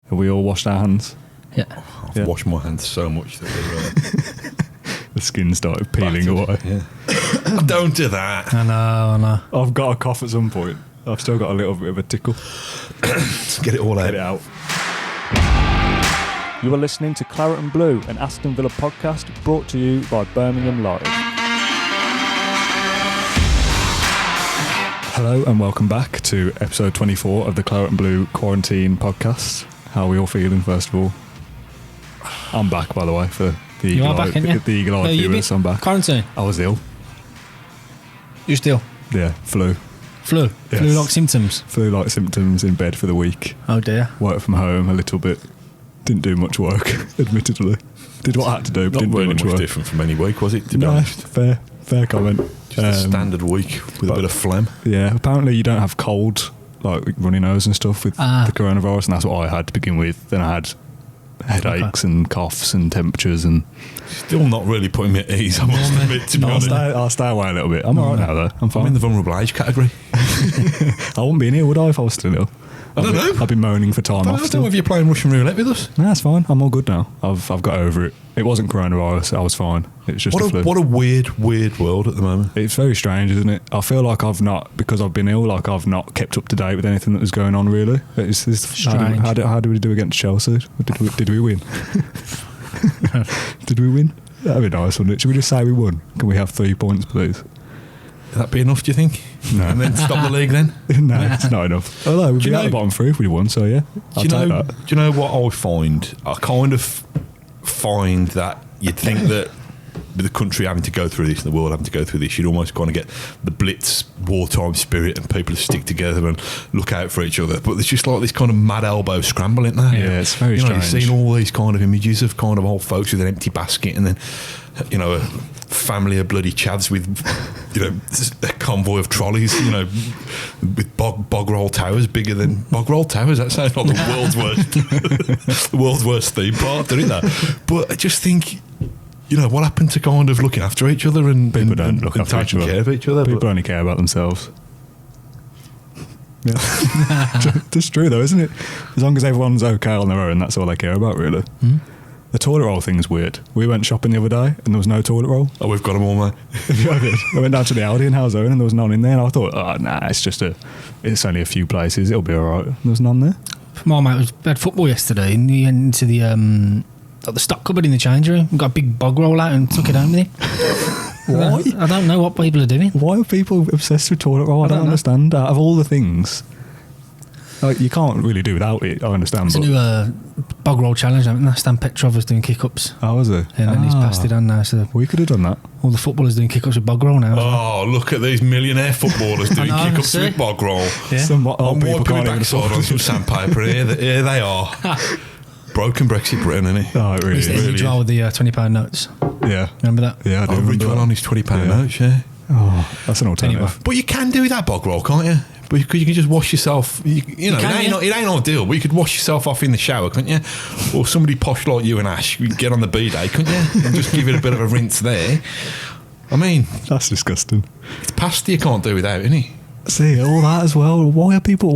Have we all washed our hands? Yeah. I've washed my hands so much that The skin started peeling away. yeah. Don't do that. I know. I've got a cough at some point. I've still got a little bit of a tickle. Let's get it all out. Get it out. You are listening to Claret and Blue, an Aston Villa podcast brought to you by Birmingham Live. Hello and welcome back to episode 24 of the Claret and Blue Quarantine podcast. How are we all feeling, first of all? I'm back, by the way, for the Eagle-Eyed viewers. I'm back. Quarantine? I was ill. You still? Yeah, flu. Flu? Yes. Flu-like symptoms? Flu-like symptoms, in bed for the week. Oh dear. Worked from home a little bit. Didn't do much work, admittedly. Did what I had to do, but Not didn't really do much much work. different from any week, was it, to be No, honest? fair comment. Just a standard week with a bit of phlegm. Yeah, apparently you don't have cold, like runny nose and stuff with the coronavirus, and that's what I had to begin with. Then I had headaches and coughs and temperatures, and Still not really putting me at ease, I must admit, to be honest. I'll stay away a little bit. I'm alright now though. I'm fine. I'm in the vulnerable age category. I wouldn't be in here, would I, if I was still ill? I don't know. I've been moaning for time I off don't know still. if you're playing Russian roulette with us. No, that's fine. I'm all good now. I've got over it. It wasn't coronavirus. I was fine. It's just a flu. What a weird world at the moment. It's very strange, isn't it? I feel like I've not, because I've been ill, like I've not kept up to date with anything that was going on, really. It's Strange. How did we do against Chelsea? Did we win? Did we win? That'd be nice, wouldn't it? Should we just say we won? Can we have 3 points, please? Would that be enough, do you think? No. And then stop the league then? No, it's not enough. Although we'd be out of the bottom three if we won, so yeah. I'll take that. Do you know what I find? I kind of find that you'd think that with the country having to go through this and the world having to go through this, you'd almost kind of get the blitz wartime spirit and people to stick together and look out for each other. But there's just like this kind of mad elbow scramble, isn't there? Yeah, it's very strange. strange. You've seen all these kind of images of kind of old folks with an empty basket and then, you know, a family of bloody chavs with, you know, a convoy of trolleys, you know, with bog roll towers bigger than bog roll towers. That sounds like the world's worst, the world's worst theme park, doesn't it? But I just think, you know, what happened to kind of looking after each other and People don't look after each taking other. care of each other? People only care about themselves. Yeah. That's true though, isn't it? As long as everyone's okay on their own, that's all they care about, really. The toilet roll thing is weird. We went shopping the other day and there was no toilet roll. Oh, we've got them all, mate. I went down to the Aldi in Halzone and there was none in there, and I thought, oh nah, it's only a few places, it'll be alright. There was none there. My mate had football yesterday and he went into the stock cupboard in the change room and got a big bog roll out and took it home with him. Why? I don't know what people are doing. Why are people obsessed with toilet roll? I don't understand. Out of all the things, like, you can't really do without it, I understand. It's a new bog roll challenge, haven't they? Stan Petrov was doing kick-ups. Oh, was it? And then he's passed it on now, so We could have done that. all the footballers doing kick-ups with bog roll now. Oh, look at these millionaire footballers doing I know, kick-ups see? with bog roll. Yeah. Some I'm old people wiping my can't even backside afford on it. some sandpaper. Here they are. Broken Brexit Britain, isn't it? Oh, it really He's the is. image with the £20 notes. Yeah. Remember that? Yeah, I do Oh, remember Ridgewell that. on his £20 Yeah. notes, yeah. Oh, that's an alternative. Anyway. But you can do that bog roll, can't you? But you can just wash yourself. You know, can, it ain't ideal, but you could wash yourself off in the shower, couldn't you? Or somebody posh like you and Ash, you could get on the B-day, couldn't you? And just give it a bit of a rinse there. I mean, That's disgusting. it's pasta you can't do without, isn't it? See, all that as well. Why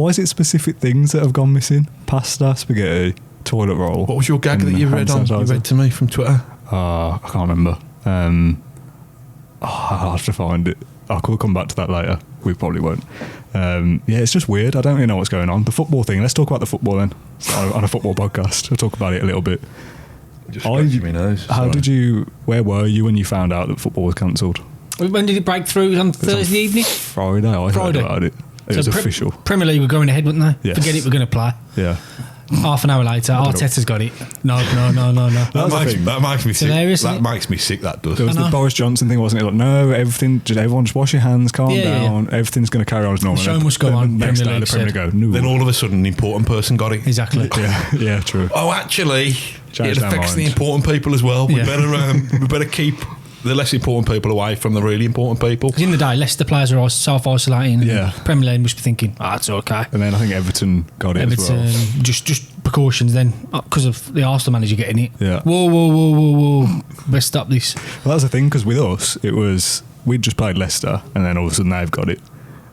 is it specific things that have gone missing? Pasta, spaghetti, toilet roll. What was your gag and that you hand read sanitizer. to me from Twitter? I can't remember. I'll have to find it. I could come back to that later. We probably won't. Yeah, it's just weird. I don't really know what's going on. The football thing. Let's talk about the football then. On a football podcast, we'll talk about it a little bit. Just scratching my nose. Where were you when you found out that football was cancelled? When did it break through? It was on Thursday evening? Friday. I heard about it. It was official. Premier League were going ahead, weren't they? Yes. Forget it, we're going to play. Yeah. Half an hour later, Arteta's got it. No. That makes me sick. hilarious, That isn't it? makes me sick, that does. There was I the know. Boris Johnson thing, wasn't it? Like, no, everyone just wash your hands, calm down. Everything's going to carry on as normal. The show must go on, Next Premier day, League the Premier said. go, no. Then all of a sudden, an important person got it. Exactly. yeah, true. Oh, actually, Changed it their affects the mind. important people as well. We Yeah. better keep the less important people away from the really important people. Because in the day, Leicester players are all self-isolating. and Yeah. Premier League must be thinking, it's okay. And then I think Everton got it as well. Just precautions then, because of the Arsenal manager getting it. Yeah. Whoa. Let's stop this. Well, that's the thing, because with us, we'd just played Leicester, and then all of a sudden they've got it.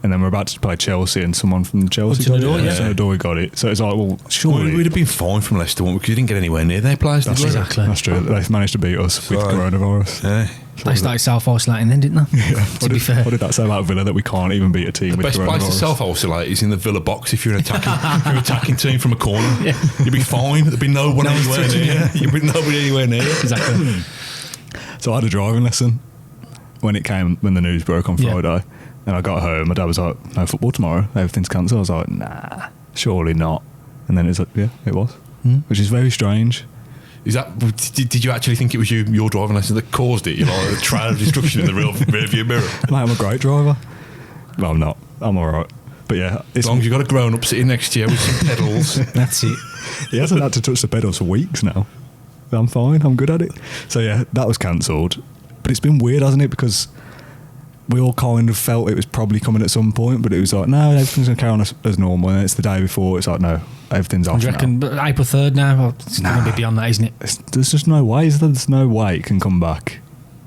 And then we're about to play Chelsea, and someone from Chelsea got it. Yeah. So Odoi got it. So it's like, well, surely we'd have been fine from Leicester one because you didn't get anywhere near their players. That's did we? Exactly. That's true. They managed to beat us with coronavirus. Yeah. They started self-isolating then, didn't they? Yeah. To be fair. What did that say about Villa, that we can't even beat a team The with best coronavirus? place to self-isolate is in the Villa box if you're an attacking, if you're an attacking team from a corner. You'd be fine. There'd be no one anywhere near. You'd be nobody anywhere near. Exactly. So I had a driving lesson when the news broke on Yeah. Friday. And I got home, my dad was like, no football tomorrow, everything's cancelled. I was like, nah, surely not. And then it was like, yeah, it was. Which is very strange. Is that? Did you actually think it was your driving lesson that caused it? You're like a trail of destruction in the rearview mirror. Mate, I'm a great driver. Well, I'm not. I'm all right. But yeah. As long as you've got a grown-up sitting next to you with some pedals. That's it. He hasn't had to touch the pedals for weeks now. I'm fine. I'm good at it. So yeah, that was cancelled. But it's been weird, hasn't it? Because we all kind of felt it was probably coming at some point, but it was like, no, everything's going to carry on as normal. And it's the day before, it's like, no, everything's off Do you reckon now. April 3rd now? Well, it's going to be beyond that, isn't it? There's just no way. There's no way it can come back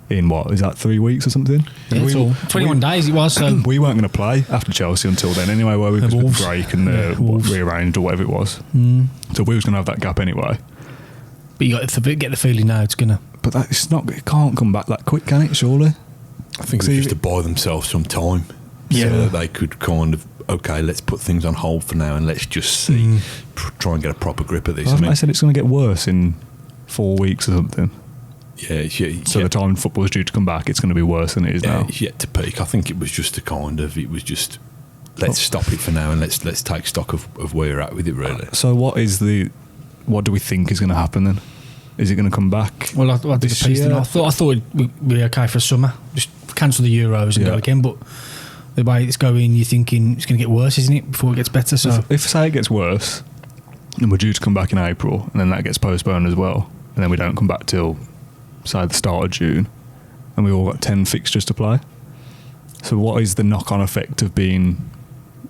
in, what, is that 3 weeks or something? Yeah, it's all 21 days it was, so... We weren't going to play after Chelsea until then anyway, were we? Because of the break and rearranged or whatever it was. So we was going to have that gap anyway. But you got to get the feeling now it's going to... But it can't come back that quick, can it, surely? I think it's just to buy themselves some time. Yeah. So that they could kind of, okay, let's put things on hold for now and let's just see, try and get a proper grip at this. I said it's going to get worse in 4 weeks or something. Yeah, So the time football's due to come back, it's going to be worse than it is now. It's yet to peak. I think it was just let's stop it for now and let's take stock of where you're at with it, really. So what do we think is going to happen then? Is it going to come back? Well, I did this a piece, year? didn't I thought it'd be okay for summer. Just cancel the Euros and go again, but the way it's going, you're thinking it's going to get worse, isn't it, before it gets better? So If say it gets worse, and we're due to come back in April, and then that gets postponed as well, and then we don't come back till, say, the start of June, and we all got 10 fixtures to play. So what is the knock-on effect of being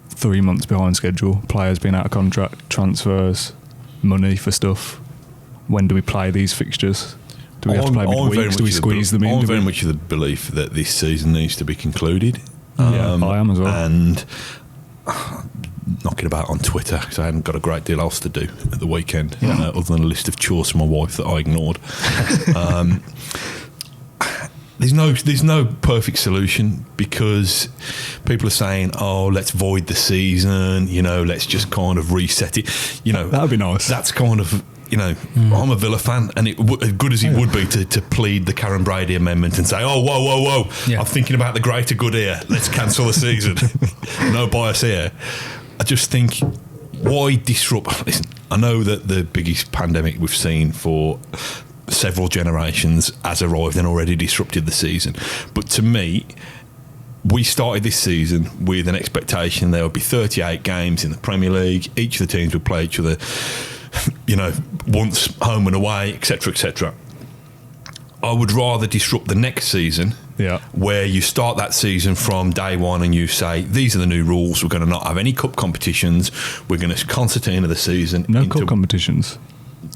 3 months behind schedule, players being out of contract, transfers, money for stuff? When do we play these fixtures? Do we have to play midweeks? Do we squeeze them in? I'm very much of the belief that this season needs to be concluded. Yeah, I am as well. And knocking about on Twitter because I hadn't got a great deal else to do at the weekend, other than a list of chores from my wife that I ignored. There's no perfect solution because people are saying, oh, let's void the season, let's just kind of reset it. That would be nice. That's kind of, I'm a Villa fan, and as good as it would be to plead the Karen Brady amendment and say, oh, whoa, Yeah. I'm thinking about the greater good here. Let's cancel the season. No bias here. I just think, why disrupt? Listen, I know that the biggest pandemic we've seen for several generations has arrived and already disrupted the season. But to me, we started this season with an expectation there would be 38 games in the Premier League. Each of the teams would play each other, once home and away, etc., etc. I would rather disrupt the next season, where you start that season from day one and you say, these are the new rules. We're going to not have any cup competitions. We're going to concertina the season. No cup competitions?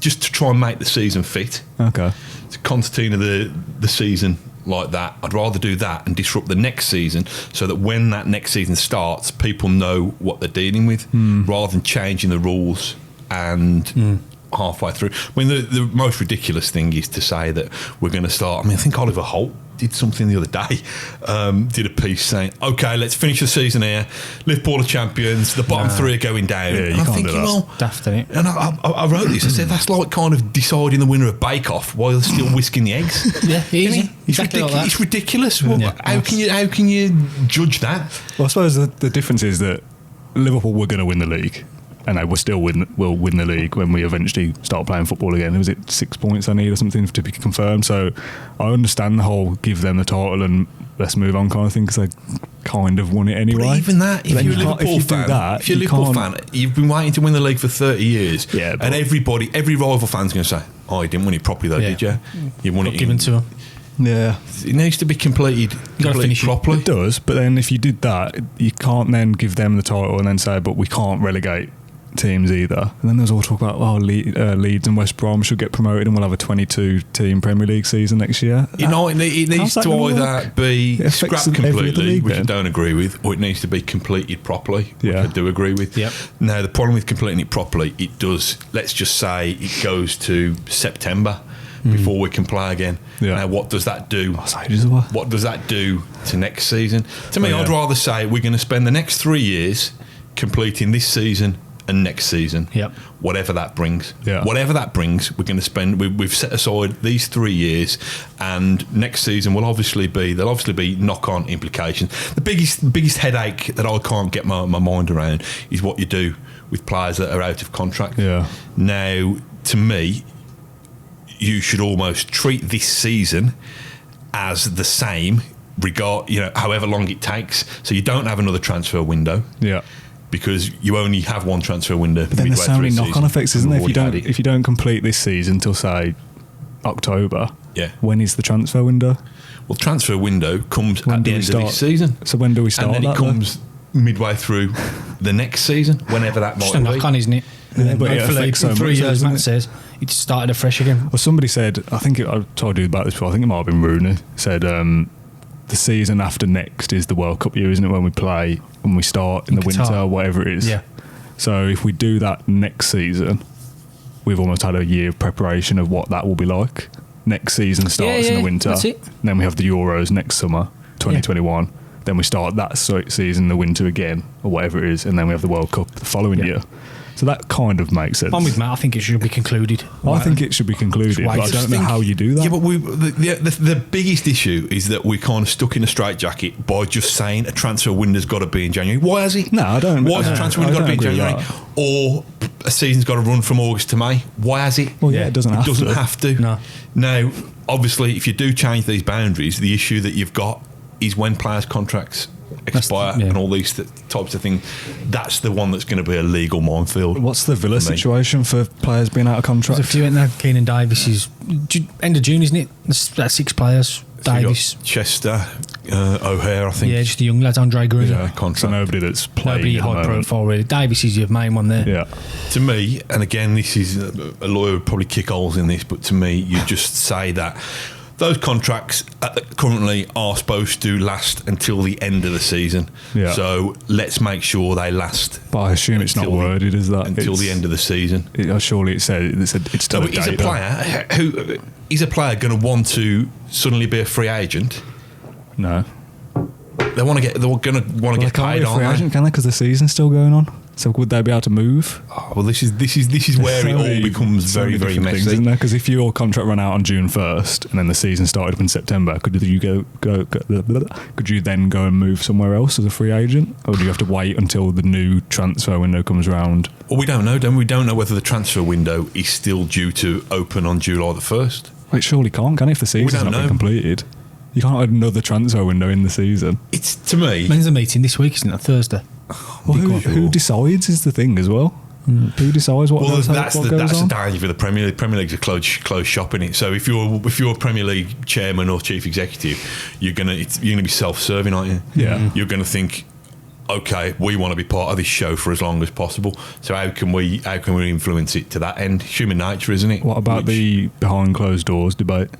Just to try and make the season fit. Okay. To concertina the season like that. I'd rather do that and disrupt the next season so that when that next season starts, people know what they're dealing with, rather than changing the rules and halfway through. I mean, the most ridiculous thing is to say that we're going to start. I think Oliver Holt did something the other day, did a piece saying, okay, let's finish the season here. Liverpool are champions. The bottom three are going down. Yeah, you and I'm can't thinking, do that. well, daft, isn't it? and I wrote this. I said that's like kind of deciding the winner of Bake Off while they're still whisking the eggs. Yeah, easy. It's Exactly like that. It's ridiculous. Well, how can you judge that? Well, I suppose the difference is that Liverpool were going to win the league, and they will still win the league when we eventually start playing football again. Was it 6 points I need or something to be confirmed? So I understand the whole give them the title and let's move on kind of thing, because they kind of won it anyway. But even that, if you're a Liverpool fan, you've been waiting to win the league for 30 years, and every rival fan's going to say, oh, you didn't win it properly though, did you? You won it given to them. Yeah. It needs to be completed properly. It does, but then if you did that, you can't then give them the title and then say, but we can't relegate teams either. And then there's all talk about Leeds and West Brom should get promoted, and we'll have a 22-team Premier League season next year. It needs to either be scrapped completely, which I don't agree with, or it needs to be completed properly, which I do agree with. Yep. Now, the problem with completing it properly, it does, let's just say it goes to September before we can play again. Yeah. Now, what does that do? That's ages away. What does that do to next season? To me, I'd rather say we're going to spend the next 3 years completing this season and next season. Yep. Whatever that brings. Yeah. Whatever that brings, we're going to spend. We've set aside these 3 years, and next season there'll obviously be knock-on implications. The biggest headache that I can't get my mind around is what you do with players that are out of contract. Yeah. Now, to me, you should almost treat this season as the same, however long it takes. So you don't have another transfer window. Yeah. Because you only have one transfer window. But then there's so many knock-on effects, isn't there? If you don't complete this season till, say, October, when is the transfer window? Well, transfer window comes at the end of this season. So when do we start? And then it comes midway through the next season, whenever that might be. Just a knock-on, isn't it? Yeah, but it hopefully, affects so in 3 much, years, doesn't Matt says, it started afresh again. Well, somebody said, I told you about this before, I think it might have been Rooney, said the season after next is the World Cup year, isn't it, when we start in the Qatar. winter, whatever it is. Yeah. So if we do that next season, we've almost had a year of preparation of what that will be like. Next season starts in the winter. That's it. Then we have the Euros next summer, 2021. Yeah. Then we start that season in the winter again, or whatever it is, and then we have the World Cup the following year. So that kind of makes sense. I'm with Matt. I think it should be concluded. I think it should be concluded, but I don't know how you do that. Yeah, but the biggest issue is that we're kind of stuck in a straitjacket by just saying a transfer window's got to be in January. Why has it? No, I don't. Why has a transfer window got to be in January? Or a season's got to run from August to May? Why has it? Well, it doesn't have to. It doesn't have to. No. Now, obviously, if you do change these boundaries, the issue that you've got is when players' contracts expire and all these types of things. That's the one that's going to be a legal minefield. What's the Villa situation for players being out of contract? There's a few in there. Keenan Davis is end of June, isn't it? That's 6 players. Davis, Chester, O'Hare, I think. Yeah, just the young lads. Andre Green. Yeah, contract. So nobody that's playing. Nobody high profile really. Davis is your main one there. Yeah. To me, and again, this is a lawyer would probably kick holes in this, but to me, you just say that those contracts currently are supposed to last until the end of the season. Yeah. So let's make sure they last. But I assume it's not worded as that until the end of the season. Surely it said it's still a date. Is a player going to want to suddenly be a free agent? No. They're going to want to get paid on. Free agent, can they? Because the season's still going on. So would they be able to move? Oh, well, this is where it all becomes very, very messy, things, isn't there? Because if your contract ran out on June 1st and then the season started up in September, could you then go and move somewhere else as a free agent, or do you have to wait until the new transfer window comes around? Well, we don't know. We don't know whether the transfer window is still due to open on July the 1st. It surely can't, can it? If the season's not been completed, you can't have another transfer window in the season. It's, to me, when's the meeting this week? Isn't it Thursday? Well, who decides is the thing as well. Who decides what goes on? That's the danger for the Premier League. Premier League's a closed shop, in it. So if you're a Premier League chairman or chief executive, you're gonna be self-serving, aren't you? Yeah. You're gonna think, okay, we want to be part of this show for as long as possible. So how can we influence it to that end? Human nature, isn't it? What about the behind closed doors debate?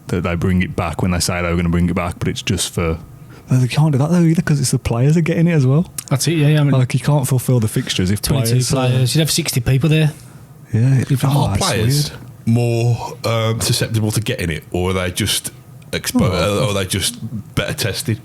That they bring it back when they say they were going to bring it back, but it's just for. They can't do that though either because it's the players are getting it as well. That's it, yeah. I mean, like you can't fulfil the fixtures if 22 players. You'd have 60 people there. Yeah, are players more susceptible to getting it, or are they just or are they just better tested?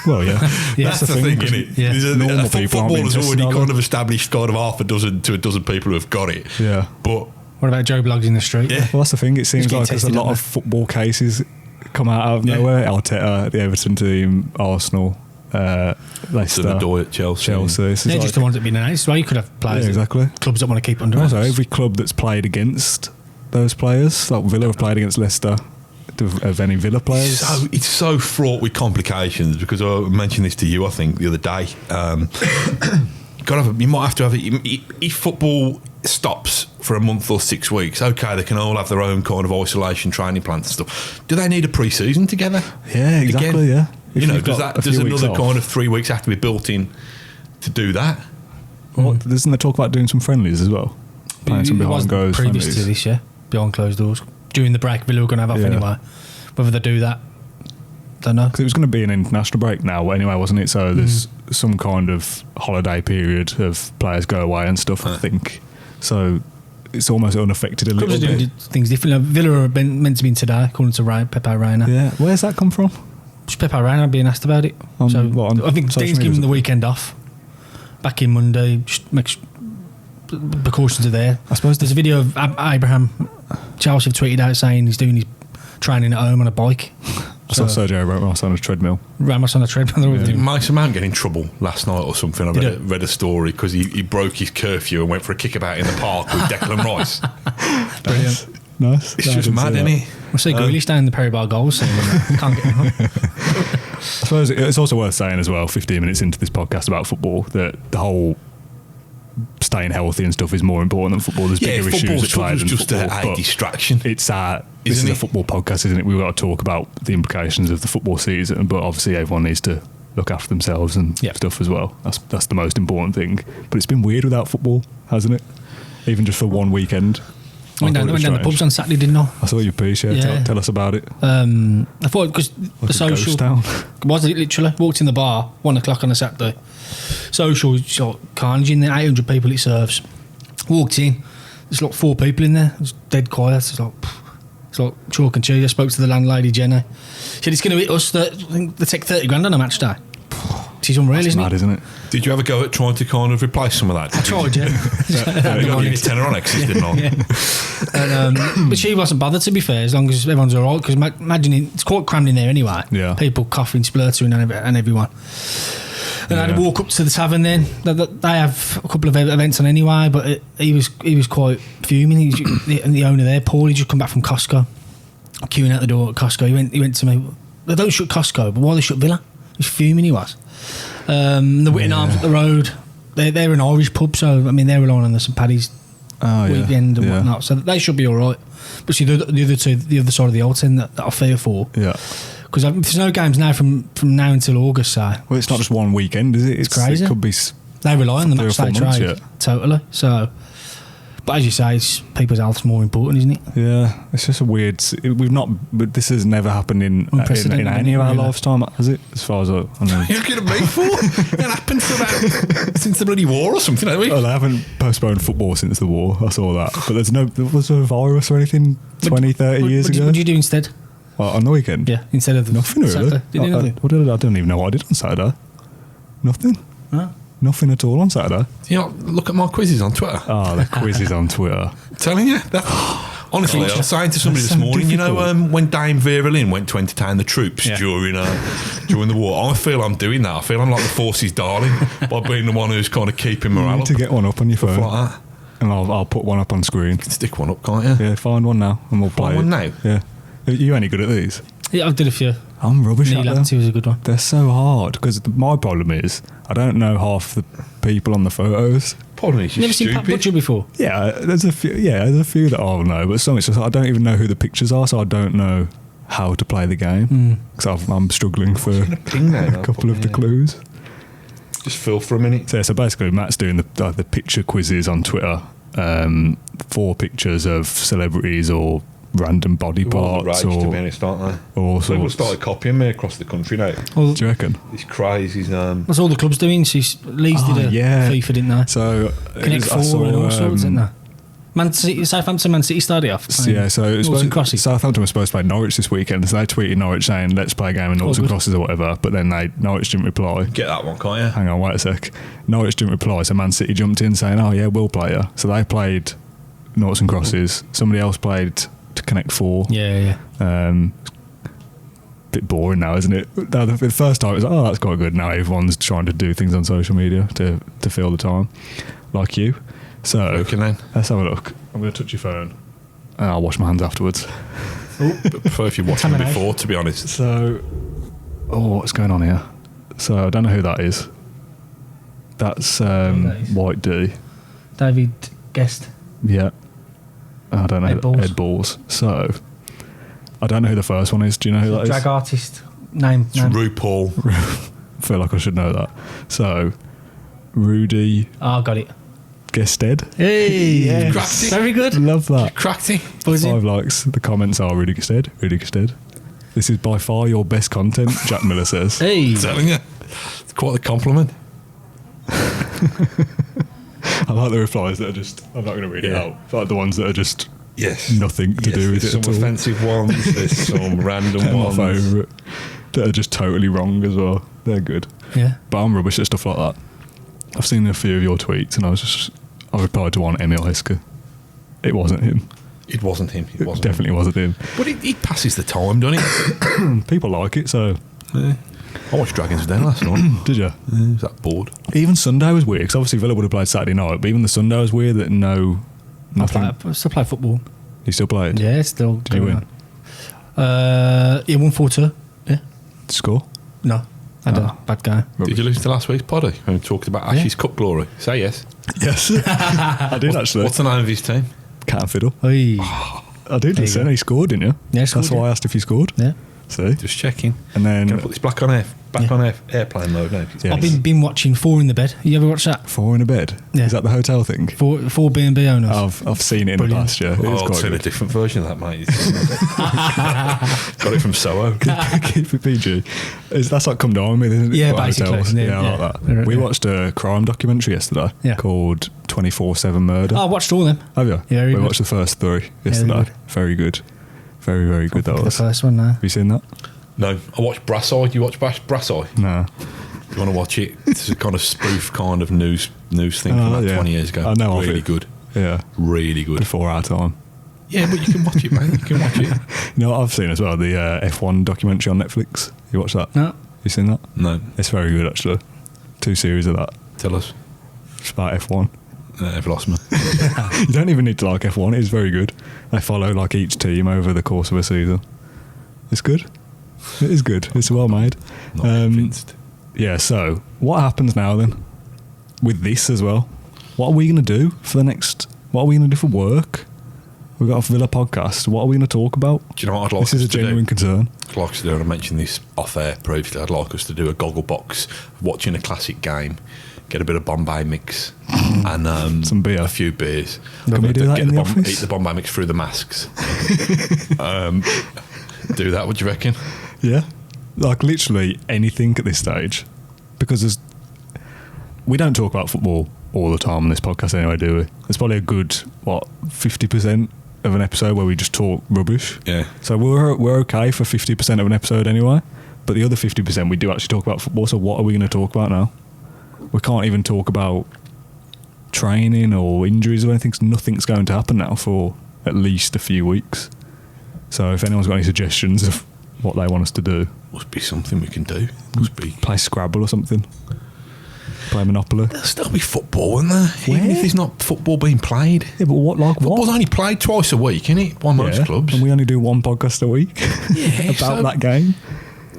Well, yeah, that's the thing, isn't it? Yeah. Normal people footballers already kind of established kind of half a dozen to a dozen people who have got it. Yeah, but what about Joe Bloggs in the street? Yeah, well, that's the thing. It seems like there's a lot of football cases come out of nowhere. Arteta, the Everton team, Arsenal, Leicester, Doyle at Chelsea. They're just the ones that have been announced. Well, you could have players. Yeah, exactly. Clubs that want to keep under. Also, every club that's played against those players, like Villa have played against Leicester. Of any Villa players, it's so fraught with complications because I mentioned this to you, I think, the other day. You might have to have it if football stops for a month or 6 weeks. Okay, they can all have their own kind of isolation training plans and stuff. Do they need a pre-season together? Yeah, exactly. Again? Yeah, does another kind of 3 weeks have to be built in to do that? Isn't there talk about doing some friendlies as well? Playing some behind goals previous friendlies. to this, yeah, behind closed doors. During the break, Villa were going to have off anyway. Whether they do that, don't know. Because it was going to be an international break now anyway, wasn't it? So there's some kind of holiday period of players go away and stuff, I think. So it's almost unaffected a Clubs little are doing bit. things differently. Villa are meant to be in today, according to Pepe Reina. Yeah, where's that come from? Just Pepe Reina being asked about it. On I think social Dean's media? given the weekend off. Back in Monday, just makes precautions are there. I suppose There's a video of Abraham Chelsea have tweeted out saying he's doing his training at home on a bike. I saw Sergio Ramos on a treadmill. Ramos on a treadmill. Did Mason Mount get in trouble last night or something? I Did read a story because he broke his curfew and went for a kickabout in the park with Declan Rice. Brilliant. Nice. It's just mad, isn't it? I see Grealish down in the Perry Bar goals saying can't get him. I suppose it's also worth saying as well, 15 minutes into this podcast about football, that the whole staying healthy and stuff is more important than football. There's bigger issues at play than just football. a distraction. This is a football podcast, isn't it? We've got to talk about the implications of the football season, but obviously everyone needs to look after themselves and stuff as well. That's the most important thing. But it's been weird without football, hasn't it? Even just for one weekend. I went down the pubs on Saturday, didn't I? I saw your piece, yeah. Tell us about it. I thought because the social town. Was it literally walked in the bar 1 o'clock on a Saturday. Social carnage in there, 800 people it serves. Walked in, there's like 4 people in there. It was dead quiet. It's like chalk and cheese. I spoke to the landlady Jenny. She said it's going to be us. I think they take 30 grand on a match day. She's unreal, isn't it? Did you ever go at trying to kind of replace some of that? I tried, yeah. You got your tenner on X's, didn't I? And, but she wasn't bothered, to be fair, as long as everyone's all right. Because imagine it's quite crammed in there anyway. Yeah. People coughing, splurting, and everyone. And I had to walk up to the tavern then. They have a couple of events on anyway, but he was quite fuming. The owner there, Paul, he just come back from Costco, queuing out the door at Costco. He went to me, they don't shut Costco, but why they shut Villa? He was fuming, he was. The Whitting Arms up the road, they're an Irish pub, so I mean they're relying on the St Paddy's weekend and whatnot, so they should be all right. But see, the other side of the old ten that I fear for, because there's no games now from now until August. So well, it's not just one weekend, is it? It's crazy. It could be. They rely on the match 3 or 4 day months, trade totally. So, but as you say, it's people's health's more important, isn't it? Yeah, it's just a weird. But this has never happened in any of our lifetime, has it? As far as I know. You're looking at me for? It happened for about since the bloody war or something, haven't we? Well, they haven't postponed football since the war. I saw that, but there was a virus or anything 20-30 years ago. What did you do instead? Well, on the weekend, instead of nothing really. Saturday. Did you do nothing? I don't even know what I did on Saturday. Nothing. Oh. Nothing at all on Saturday. You know, look at my quizzes on Twitter. Oh, the quizzes on Twitter. Telling you. Honestly, I was saying to somebody this morning, difficult. When Dame Vera Lynn went to entertain the troops during the war, I feel I'm doing that. I feel I'm like the forces darling by being the one who's kind of keeping morale up. You need to get one up on your phone. Like that. And I'll put one up on screen. You can stick one up, can't you? Yeah, find one now and we'll play one now? Yeah. Are you any good at these? Yeah, I did a few. I'm rubbish Neil at them. Lamptey was a good one. They're so hard because my problem is I don't know half the people on the photos. Problem is, never seen Pat Butcher before. Yeah, there's a few that I'll know, but some it's just I don't even know who the pictures are, so I don't know how to play the game because I'm struggling for a couple of the clues. Just fill for a minute. So basically, Matt's doing the picture quizzes on Twitter. 4 pictures of celebrities or random body parts, to be honest, aren't they? Or people started copying me across the country now. Well, do you reckon? This crazy. That's all the clubs doing. Leeds did a FIFA, didn't they? So Connect 4 and all sorts, didn't they? Southampton, Man City started off. So Southampton was supposed to play Norwich this weekend, so they tweeted Norwich saying, let's play a game in Noughts and Crosses or whatever, but then Norwich didn't reply. Get that one, can't you? Hang on, wait a sec. Norwich didn't reply, so Man City jumped in saying, oh yeah, we'll play you. So they played Noughts and Crosses. Somebody else played to Connect 4. Yeah. Bit boring now, isn't it? The first time it was like, oh, that's quite good. Now everyone's trying to do things on social media to fill the time, like you. So let's have a look. I'm going to touch your phone and I'll wash my hands afterwards. I prefer if you watch them before, to be honest. So, what's going on here? So I don't know who that is. That's White D. David Guest. Yeah. I don't know. Ed Ed Balls. So I don't know who the first one is. Do you know who that is? Drag artist name. RuPaul. I feel like I should know that. So Rudy Oh, got it. Gested. Hey, Yes. Cracked it. very good. Love that. Cracked it. Buzzing. 5 likes. The comments are Rudy Gested. Rudy Gested. This is by far your best content, Jack Miller says. Hey, Telling you. It's quite a compliment. I like the replies that are just, I'm not going to read it Yeah. out. I like the ones that are just Yes. nothing to do with There's it at some all. offensive ones. There's some random They're my ones. favourite. That are just totally wrong as well. They're good. yeah. But I'm rubbish at stuff like that. I've seen a few of your tweets and I replied to one, Emil Hesker. It wasn't him. It wasn't him. It It wasn't definitely him. wasn't him. But it passes the time, doesn't it? People like it, so Yeah. I watched Dragons Den last night. did you? I was that bored. Even Sunday was weird because obviously Villa would have played Saturday night, but even the Sunday was weird that I still play football. You still played? Yeah, it's still Did you going win? on. Yeah, 1-4-2. Yeah. Score? No, I had Oh. a bad guy. Did you listen to last week's poddy when we talked about Ashes Cup glory? Say yes. Yes. I did actually. What's the name of his team? Cat and Fiddle. Hey. I did There you listen. go. He scored, didn't you? Yeah, he scored, That's why yeah. I asked if he scored. Yeah. See? Just checking. And then Can I put this back on airplane mode now? Yeah. I've been watching 4 in the Bed. You ever watch that? 4 in a bed. Yeah. Is that the hotel thing? 4 B&B owners. I've seen it in Brilliant. the past, yeah. It is Oh, I've quite seen a good. different version of that, mate. Got it from Soho. Keep it PG. That's like Come Down With Me, isn't it? Yeah, Like basically, hotels. yeah, Yeah, I yeah. like that. We Yeah. watched a crime documentary yesterday Yeah. called 24/7 Murder. Oh, I watched all them. Have you? Yeah, very we good. watched the first 3 yesterday. good. Very good. Very, very good that The was. first one now. Have you seen that? No, I watched Brass Eye. Do you watch Brass Eye? No. You want to watch it? It's a kind of spoof kind of news thing from about 20 years ago. I know of Really it. good. Yeah. Really good. Before our time. Yeah, but you can watch it, man. You can watch it. You know what I've seen as well? The F1 documentary on Netflix. You watched that? No. You seen that? No, It's very good, actually. 2 series of that. tell us. It's about F1. They've lost me. You don't even need to like F1. It is very good. They follow like each team over the course of a season. It's good. It is good. It's well made. Not convinced. Yeah, so what happens now then? With this as well? What are we going to do for the next... What are we going to do for work? We've got a Villa podcast. What are we going to talk about? Do you know what I'd like This is us a to genuine do? concern. I'd like us to do, and I mentioned this off air previously, I'd like us to do a goggle box, watching a classic game, get a bit of Bombay mix, and Some beer. a few beers. Can we do that Get in the Eat office? the Bombay mix through the masks. Do that, what do you reckon? Yeah. Like literally anything at this stage. Because we don't talk about football all the time on this podcast anyway, do we? There's probably a good, 50% of an episode where we just talk rubbish. Yeah. So we're okay for 50% of an episode anyway. But the other 50% we do actually talk about football. So what are we going to talk about now? We can't even talk about training or injuries or anything. 'Cause nothing's going to happen now for at least a few weeks. So if anyone's got any suggestions of what they want us to do, Must be something we can do. Must be. play Scrabble or something. Play Monopoly. There'll still be football, isn't there? Even Where? if there's not football being played. Yeah, but Football's only played twice a week, isn't it? By most Yeah, clubs. and we only do one podcast a week Yeah, about so- that game.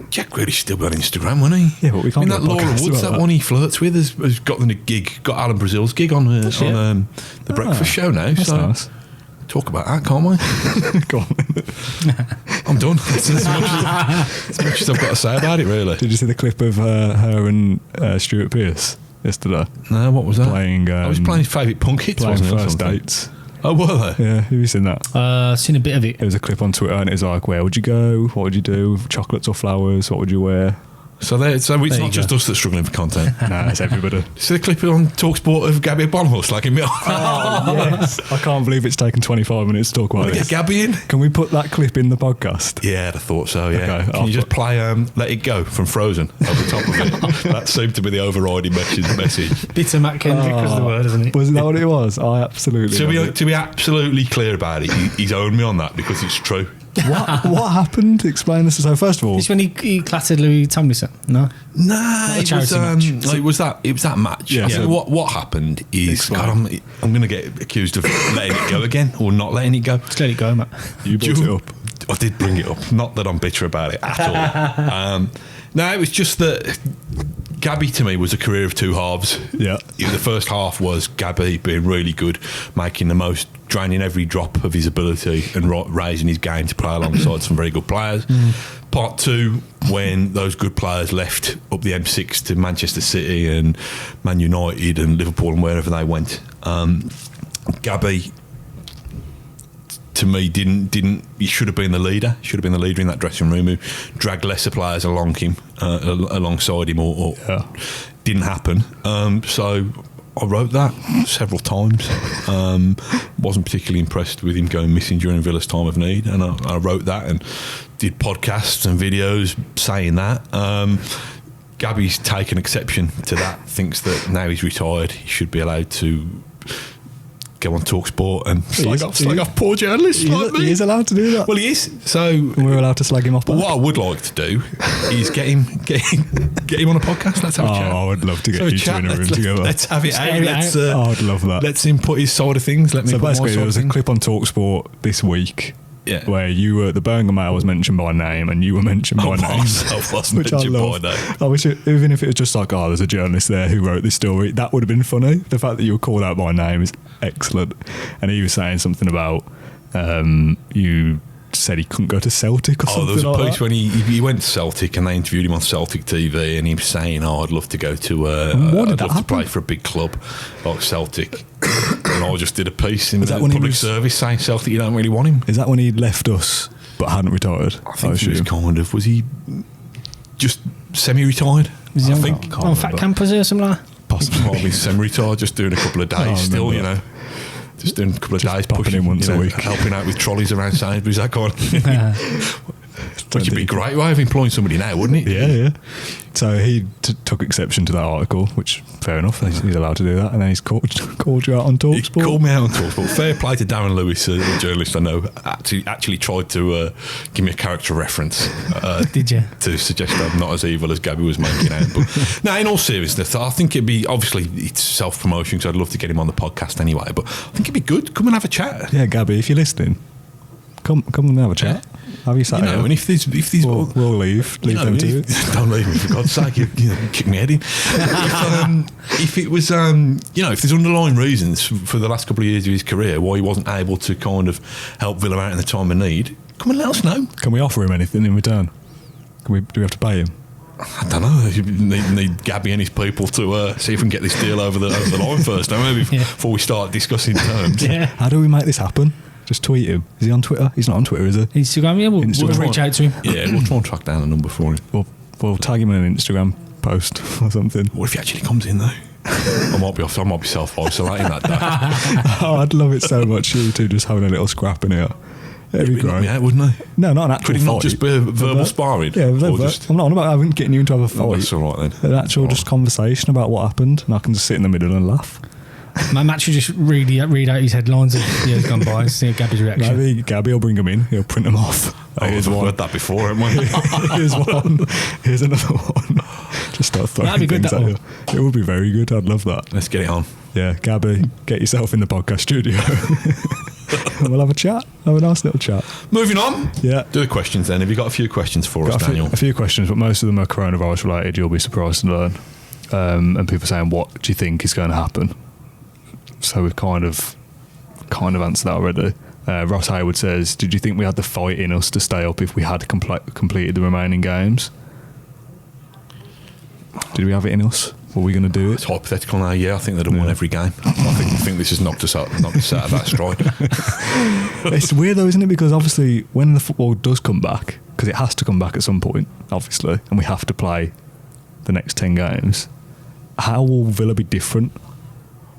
Jack Grealish's still on Instagram, wasn't he? Yeah, but we can't I mean, do that a Laura podcast Woods, about that that. one he flirts with, has got the gig, got Alan Brazil's gig on the breakfast show now. That's So nice. talk about that, can't we? Go on. I'm done. That's as much as I've got to say about it, really. Did you see the clip of her and Stuart Pearce yesterday No, what was that? playing? I was playing his favourite punk hits, playing wasn't it? or first something? dates. Oh, were they? Yeah, have you seen that? Seen a bit of it. There was a clip on Twitter and it was like, where would you go? What would you do? Chocolates or flowers? What would you wear? So it's There not you just go. us that's struggling for content. Nah, it's everybody. See the clip on TalkSport of Gabby Agbonlahor slagging me off? Yes. I can't believe it's taken 25 minutes to talk about Want to this. get Gabby in? Can we put that clip in the podcast? Yeah, I thought so, yeah. Okay, Can I'll you just play Let It Go from Frozen over the top of it? That seemed to be the overriding message. Bit of Matt Kendrick was the word, isn't it? Wasn't that what it was? I absolutely To love it. be absolutely clear about it, he's owned me on that because it's true. What happened? Explain this. So first of all, It's when he clattered Louis Tomlinson. No? No, a it was, charity match. no, it was that match. Yeah, I think so- what happened is Explain. God, I'm going to get accused of letting it go again or not letting it go. Just let it go, Matt. you brought it up. I did bring it up. Not that I'm bitter about it at all. No, it was just that Gabby to me was a career of two halves. Yeah. The first half was Gabby being really good, making the most draining every drop of his ability and raising his game to play alongside some very good players. Part 2, when those good players left up the M6 to Manchester City and Man United and Liverpool and wherever they went. Gabby, to me, he should have been the leader. Should have been the leader in that dressing room, who dragged lesser players alongside him, or didn't happen. So I wrote that several times. Wasn't particularly impressed with him going missing during Villa's time of need, and I wrote that and did podcasts and videos saying that. Gabby's taken exception to that, thinks that now he's retired, he should be allowed to go on TalkSport and slag off poor journalists like me. He is allowed to do that. Well, he is. So we're allowed to slag him off. What I would like to do is get him on a podcast. Let's have a chat. I would love to get you two in a room together. Let's have it out. I'd love that. Let's him put his side of things. So basically, there was a clip on TalkSport this week. Yeah. Where you were, the Birmingham Mail was mentioned by name and you were mentioned by name. Which I love. I wish even if it was just like, there's a journalist there who wrote this story, that would have been funny. The fact that you were called out by name is excellent. And he was saying something about you said he couldn't go to Celtic or something. There was a like piece that. when he went to Celtic and they interviewed him on Celtic TV and he was saying, I'd love to go to to play for a big club like Celtic. And I just did a piece in the public service saying Celtic, you don't really want him. Is that when he left us but hadn't retired? I think he was kind of. Was he just semi-retired? Was he on fat campers or something like that? Possibly. Probably semi-retired, just doing a couple of days still, you know. Just doing a couple of days, popping in once a week, helping out with trolleys around Sainsbury's, that kind of thing. Which would be a great way of employing somebody now, wouldn't it? Yeah. So he took exception to that article, which fair enough. He's allowed to do that, and then he's called you out on TalkSport. He called me out on TalkSport. Fair play to Darren Lewis, a journalist I know, actually tried to give me a character reference. Did you? To suggest I'm not as evil as Gabby was making out. But no, in all seriousness, I think it'd be, obviously it's self-promotion, because I'd love to get him on the podcast anyway, but I think it'd be good. Come and have a chat. Yeah, Gabby, if you're listening, come and have a chat. Have you sat here? And if these we'll leave them to it. Don't leave me, for God's sake. You kick me head in. If it was, if there's underlying reasons for the last couple of years of his career why he wasn't able to kind of help Villa out in the time of need, come and let us know. Can we offer him anything in return? Do we have to pay him? I don't know. You need Gabby and his people to see if we can get this deal over the line first, don't we? Before we start discussing terms. Yeah. How do we make this happen? Just tweet him. Is he on Twitter? He's not on Twitter, is he? Instagram, yeah. We'll reach out to him. Yeah, we'll try and track down a number for him. We'll tag him in an Instagram post or something. What if he actually comes in, though? I might be self-isolating that day. I'd love it so much, you two just having a little scrap in here. It'd be great. Yeah, wouldn't they? No, not an actual Could it not fight. just be a verbal sparring? Yeah, I'm not on about getting you into have a fight. That's all right then. An actual just conversation about what happened, and I can just sit in the middle and laugh. Matt should just read out his headlines of years gone by and see Gabby's reaction. Maybe Gabby will bring them in. He'll print them off. I've heard that before, haven't we? Here's one. Here's another one. Just start throwing That'd be good, things at you. It would be very good. I'd love that. Let's get it on. Yeah, Gabby, get yourself in the podcast studio. And we'll have a chat. Have a nice little chat. Moving on. Yeah. Do the questions then. Have you got a few questions for us, Daniel? A few questions, but most of them are coronavirus related. You'll be surprised to learn. And people saying, what do you think is going to happen? So we've kind of answered that already. Ross Hayward says, did you think we had the fight in us to stay up if we had completed the remaining games? Did we have it in us? Were we going to do it? It's hypothetical now. Yeah, I think they'd have won every game. I think this has knocked us out of that stride. It's weird though, isn't it? Because obviously when the football does come back, because it has to come back at some point, obviously, and we have to play the next 10 games, how will Villa be different?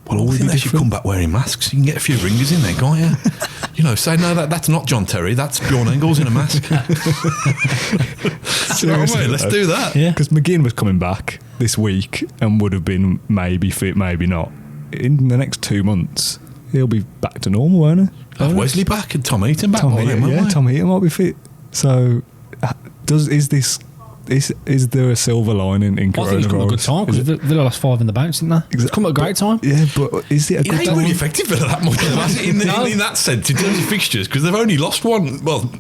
Well, I think they should come back wearing masks. You can get a few ringers in there, can't you? Say, no, that's not John Terry, that's Bjorn Engels in a mask. Seriously, let's do that. Yeah. Because McGinn was coming back this week and would have been maybe fit, maybe not. In the next 2 months, he'll be back to normal, won't he? Have Wesley back and Tom Heaton back. Tom Heaton might be fit. So, is there a silver lining in coronavirus? I think it's come at a good time because Villa lost 5 in the bounce, didn't they? It's come at a great time. Yeah, but is it a good time? It ain't really affected Villa that much, has it, in that sense, in terms of fixtures, because they've only lost one. Well,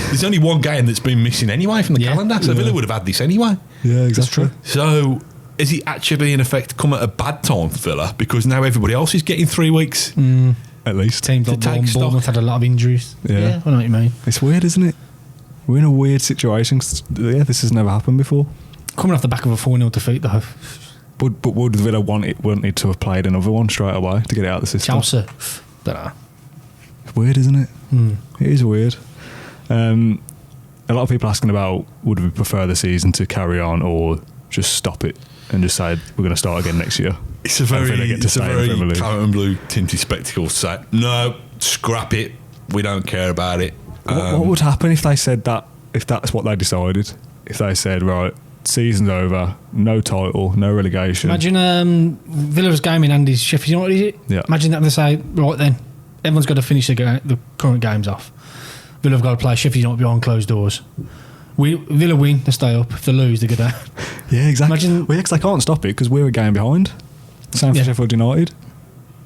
there's only one game that's been missing anyway from the calendar, so Villa would have had this anyway. Yeah, exactly. So, is it actually, in effect, come at a bad time for Villa because now everybody else is getting 3 weeks? at least. Teams like Bournemouth had a lot of injuries. Yeah. I know what you mean. It's weird, isn't it? We're in a weird situation. 'Cause, this has never happened before. Coming off the back of a 4-0 defeat, though. But would Villa wanted to have played another one straight away to get it out of the system? Chelsea. Don't know. It's weird, isn't it? It is weird. A lot of people asking about would we prefer the season to carry on or just stop it and just say we're going to start again next year. It's a very claret and blue tinted spectacle to say, no, scrap it, we don't care about it. What would happen if they said that, if that's what they decided? If they said, right, season's over, no title, no relegation. Imagine Villa's game in Andy's Sheffield United, is it? Yeah. Imagine that they say, right then, everyone's got to finish the current games off. Villa have got to play Sheffield United behind closed doors. Villa win, they stay up. If they lose, they go down. Yeah, exactly. Imagine, because they can't stop it because we're a game behind. Same for Sheffield United.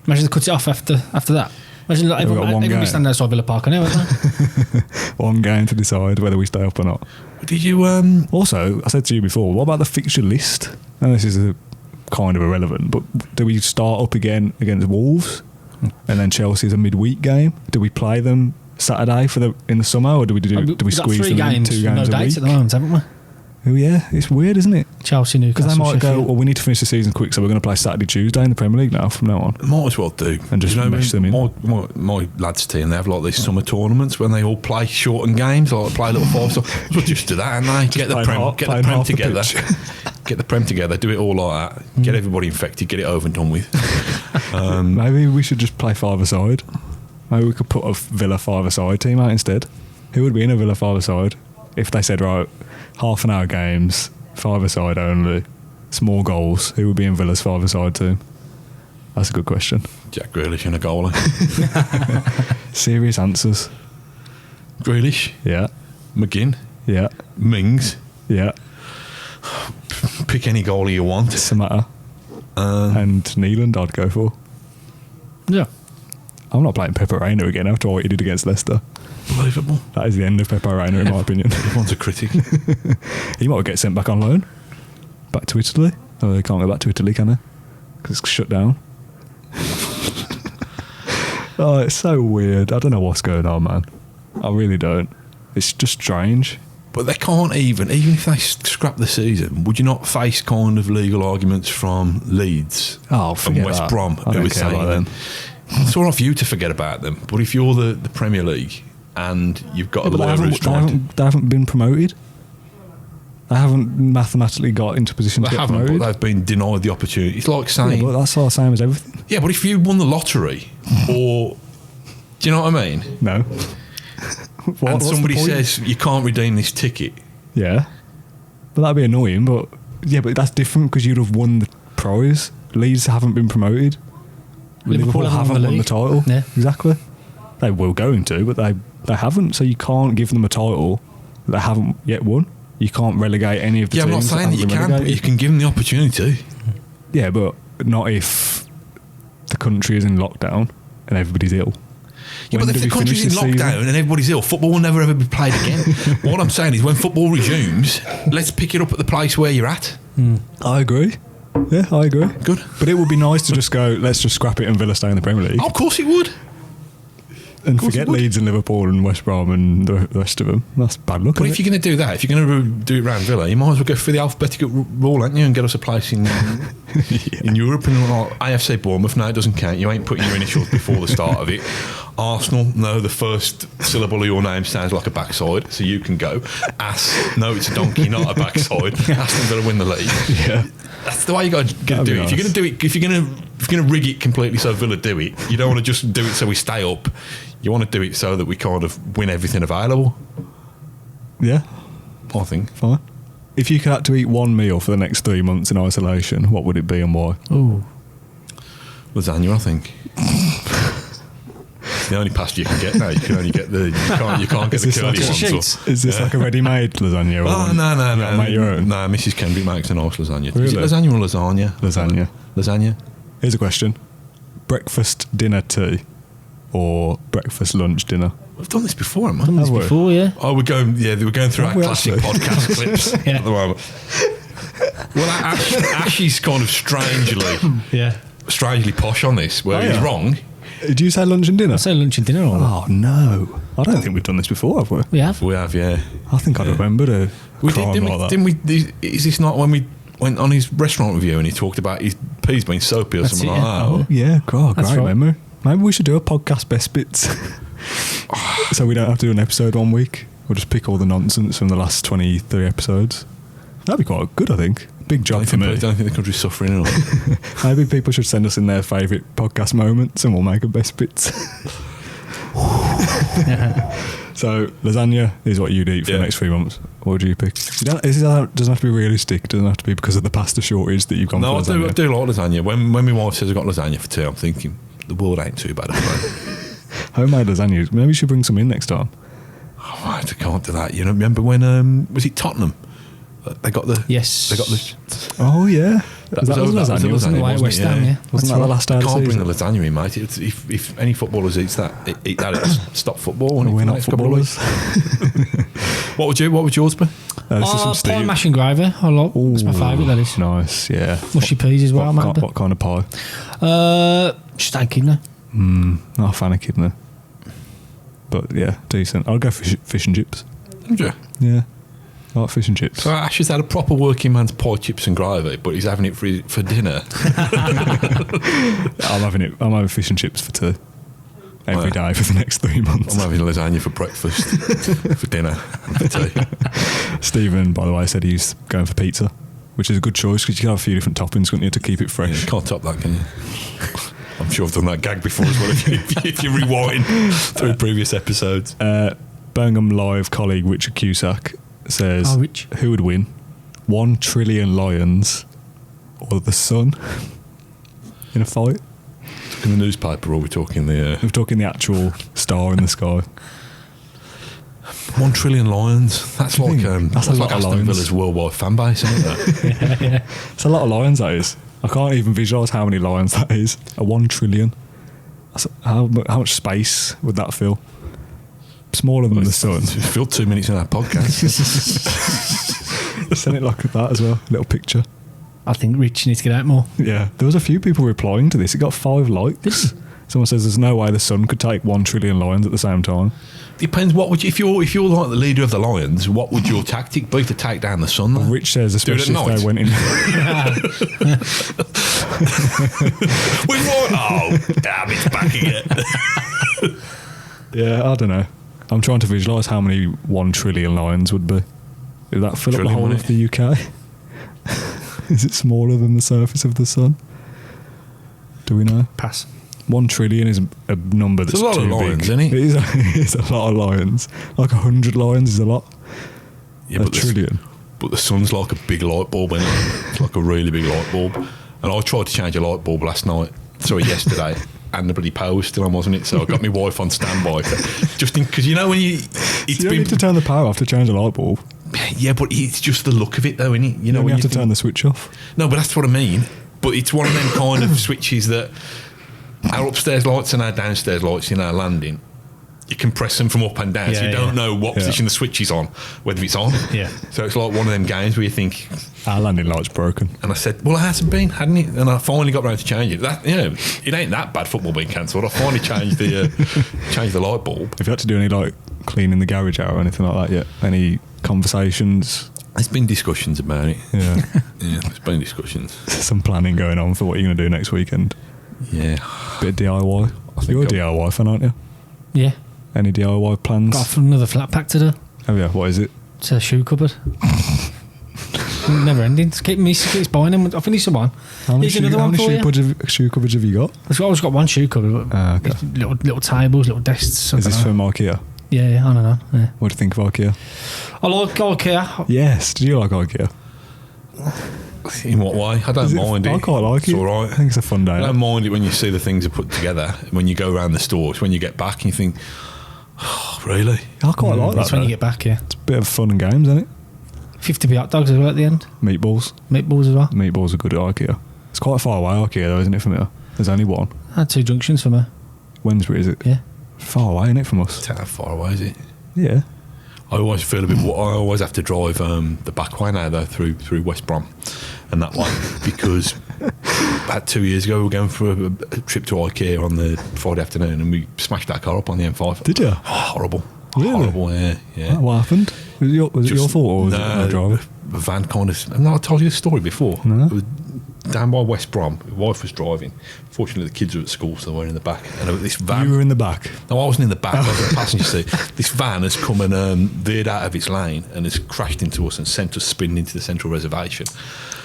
Imagine they cut it off after that. Imagine like, everyone be standing outside Villa Park, aren't they? One game to decide whether we stay up or not. Did you? Also, I said to you before, what about the fixture list? Now this is kind of irrelevant, but do we start up again against Wolves, and then Chelsea's a midweek game? Do we play them Saturday in the summer, or do we squeeze them in 2 games no a dates week? At the moment, haven't we? Oh yeah, it's weird, isn't it? Chelsea, Newcastle, because they might Sheffield. go, well, we need to finish the season quick, so we're going to play Saturday, Tuesday in the Premier League now from now on. Might as well do. And just mesh them in. My lads' team, they have like these summer tournaments when they all play shortened games, like play a little 5-star. We'll just do that, and they get the Prem together. Get the Prem together, do it all like that, get everybody infected, get it over and done with. Maybe we should just play 5-a-side. Maybe we could put a Villa 5-a-side team out instead. Who would be in a Villa 5-a-side if they said, right, half an hour games, 5-a-side only, small goals? Who would be in Villa's 5-a-side team? That's a good question. Jack Grealish and a goalie. Serious answers. Grealish. Yeah. McGinn. Yeah. Mings. Yeah. Pick any goalie you want. Samatta. And Neeland I'd go for. Yeah. I'm not playing Pepe Reina again after what he did against Leicester. Unbelievable. That is the end of Pepe Reina, in my opinion. Everyone's a critic. He might get sent back on loan. Back to Italy. Oh, they can't go back to Italy, can they? Because it's shut down. Oh, it's so weird. I don't know what's going on, man. I really don't. It's just strange. But they can't even if they scrap the season, would you not face kind of legal arguments from Leeds and West Brom who were saying them? It's all right for you to forget about them, but if you're the Premier League and you've got a lawyer who's trying they haven't been promoted. They haven't mathematically got into position to get promoted. But they've been denied the opportunity. It's like saying... Yeah, but that's all the same as everything. Yeah, but if you won the lottery, or... Do you know what I mean? No. And somebody says, you can't redeem this ticket. Yeah. But that'd be annoying, but... Yeah, but that's different because you'd have won the prize. Leeds haven't been promoted. Liverpool haven't won the title. Yeah. Exactly. They were going to, but they haven't, so you can't give them a title that they haven't yet won. You can't relegate any of the teams. I'm not saying that you can, but you can give them the opportunity. Yeah, but not if the country is in lockdown and everybody's ill. Yeah, but if the country's in lockdown and everybody's ill, football will never ever be played again. What I'm saying is when football resumes, let's pick it up at the place where you're at. I agree. Yeah, I agree. Good. But it would be nice to just go, let's just scrap it and Villa stay in the Premier League. Oh, of course it would. And forget Leeds and Liverpool and West Brom and the rest of them. That's bad luck. But if you're going to do that, if you're going to do it around Villa, you might as well go through the alphabetical rule, aren't you, and get us a place in in Europe. And AFC Bournemouth, no, it doesn't count. You ain't putting your initials before the start of it. Arsenal, no, the first syllable of your name sounds like a backside, so you can go. No, it's a donkey, not a backside. Aston Villa win the league. Yeah. That's the way you got to do it. Nice. If you're going to do it, if you're going to rig it completely so Villa do it, you don't want to just do it so we stay up. You want to do it so that we kind of win everything available. Yeah, I think. Fine. If you had to eat one meal for the next 3 months in isolation, what would it be and why? Ooh, lasagna, I think. It's the only pasta you can get now. You can only get you can't get the curly ones. Is this like a ready-made lasagna? Oh, no. Make your own? No, Mrs. Kendrick makes a nice lasagna. Really? Is it lasagna or lasagna? Lasagna. Here's a question. Breakfast, dinner, tea, or breakfast, lunch, dinner? We've done this before, haven't we? Done this before, yeah. Oh, we're going through our classic podcast clips at the moment. Well, Ash is kind of strangely posh on this, where he's wrong. Did you say lunch and dinner? I say lunch and dinner or Oh, no. I don't think we've done this before, have we? we have. We have, yeah. I think I remembered a We crime did, like that. didn't we? Is this not when we went on his restaurant review and he talked about his peas being soapy or That's something it, like yeah. that? Oh, yeah, God, That's great right. memory. Maybe we should do a podcast best bits. So we don't have to do an episode 1 week. We'll just pick all the nonsense from the last 23 episodes. That'd be quite good, I think. Big job for me. I don't think the country's suffering at all. Maybe people should send us in their favourite podcast moments and we'll make a best bits. So, lasagna is what you'd eat for the next 3 months. What would you pick? It doesn't have to be realistic. It doesn't have to be because of the pasta shortage that you've gone No, for I lasagna. do like lasagna. When my wife says I've got lasagna for tea, I'm thinking the world ain't too bad at the moment. Homemade lasagna. Maybe you should bring some in next time. Oh, right, I can't do that. You know, remember when was it Tottenham? They got the Yes. They got the. Oh, yeah. That was lasagna, wasn't it? Away at West Ham, yeah. Wasn't that the last day I of the can't bring season? the lasagna in, mate. If any footballers eat that, it'll stop football. won't it, We're for the not next couple of footballers. weeks? What would yours be? This is from Pie Steve. mash and gravy. I like. That's my favourite, that is. Nice, yeah. Mushy peas as well, maybe. What kind of pie? Steak kidney. Not a fan of kidney. But yeah, decent. I'll go fish and chips. Yeah. Yeah. I like fish and chips. So Ash has had a proper working man's pie, chips and gravy, but he's having it for dinner. I'm having fish and chips for tea. Every day for the next 3 months. I'm having lasagna for breakfast, for dinner, and for tea. Stephen, by the way, said he's going for pizza, which is a good choice because you can have a few different toppings, couldn't you, to keep it Yeah, fresh. you can't top that, can you? I'm sure I've done that gag before as well. If you rewind through previous episodes. Birmingham Live colleague Richard Cusack says, Oh, Rich. who would win? 1 trillion lions or the sun in a fight? In the newspaper, or are we talking the We're talking the actual star in the sky. 1 trillion lions? That's like That's a like lot of Aston lions. Villa's worldwide fan base, isn't it? It's a lot of lions, that is. I can't even visualise how many lions that is. 1 trillion. How much space would that fill? Smaller than the sun. It's filled 2 minutes in our podcast. Send it like that as well. Little picture. I think Rich needs to get out more. Yeah. There was a few people replying to this. It got 5 likes. Someone says there's no way the sun could take 1 trillion lions at the same time. Depends. What would you, if you're like the leader of the Lions? What would your tactic be to take down the sun? Then? Rich says Do it especially at if they went in. We've won. Oh, damn! It's back again. Yeah, I don't know. I'm trying to visualise how many 1 trillion lions would be. Would that fill up the Trillion, whole wouldn't of the UK? Is it smaller than the surface of the sun? Do we know? Pass. 1 trillion is a number that's It's a lot too of lions, big. isn't it? It is a lot of lions. Like 100 lions is a lot. Yeah, A but trillion. But the sun's like a big light bulb, isn't it? It's like a really big light bulb. And I tried to change a light bulb yesterday, and the bloody power was still on, wasn't it? So I got my wife on standby. Just because you know when it's You don't need to turn the power off to change a light bulb. yeah, but it's just the look of it, though, isn't it? You know, You when have to think- turn the switch off. No, but that's what I mean. But it's one of them kind of switches that our upstairs lights and our downstairs lights in our landing, you can press them from up and down, so you don't know what position the switch is on, whether it's on. Yeah. So it's like one of them games where you think, Our landing light's broken. and I said, well, it hasn't been, hadn't it? And I finally got round to change it. That, you know, it ain't that bad, football being cancelled. I finally changed the light bulb. Have you had to do any like cleaning the garage out or anything like that yet? Any conversations? There's been discussions about it. Yeah. Yeah, there's been discussions. Some planning going on for what you're going to do next weekend. Yeah. Bit of DIY. think You're a I'm- DIY fan, aren't you? Yeah. Any DIY plans? Got another flat pack to do. Oh yeah, what is it? It's a shoe cupboard. Never ending. Just keeps buying them. I finished the one. Here's another one for you. Shoe cupboards have you got? I've always got one shoe cupboard. But Okay. it's little tables, little desks. Is this from IKEA? Yeah, I don't know. Yeah. What do you think of IKEA? I like IKEA. Yes. Do you like IKEA? In what way? I don't Is it- mind it. I quite like It's it. all right. I think it's a fun day. I don't mind it when you see the things are put together. When you go around the stores, when you get back and you think, oh, really? I quite like that. That's when you though. get back, yeah. It's a bit of fun and games, isn't it? 50p hot dogs as well at the end. Meatballs. Meatballs as well. Meatballs are good at IKEA. It's quite far away, IKEA, though, isn't it, from here? There's only one. I had 2 junctions for me. Wensbury, is it? Yeah. Far away, isn't it, from us? It's how far away is it? Yeah. I always feel a bit. I always have to drive the back way now, though, through West Brom and that one because about 2 years ago, we were going for a trip to IKEA on the Friday afternoon, and we smashed our car up on the M5. Did you? Oh, horrible. Really? Horrible, yeah. What happened? Was it your fault or was it the driver? The van kind of... I've not told you this story before. No. It was down by West Brom. My wife was driving. Fortunately, the kids were at school, so they were in the back. And this van... You were in the back? No, I wasn't in the back. I was in the passenger seat. This van has come and veered out of its lane and has crashed into us and sent us spinning into the central reservation.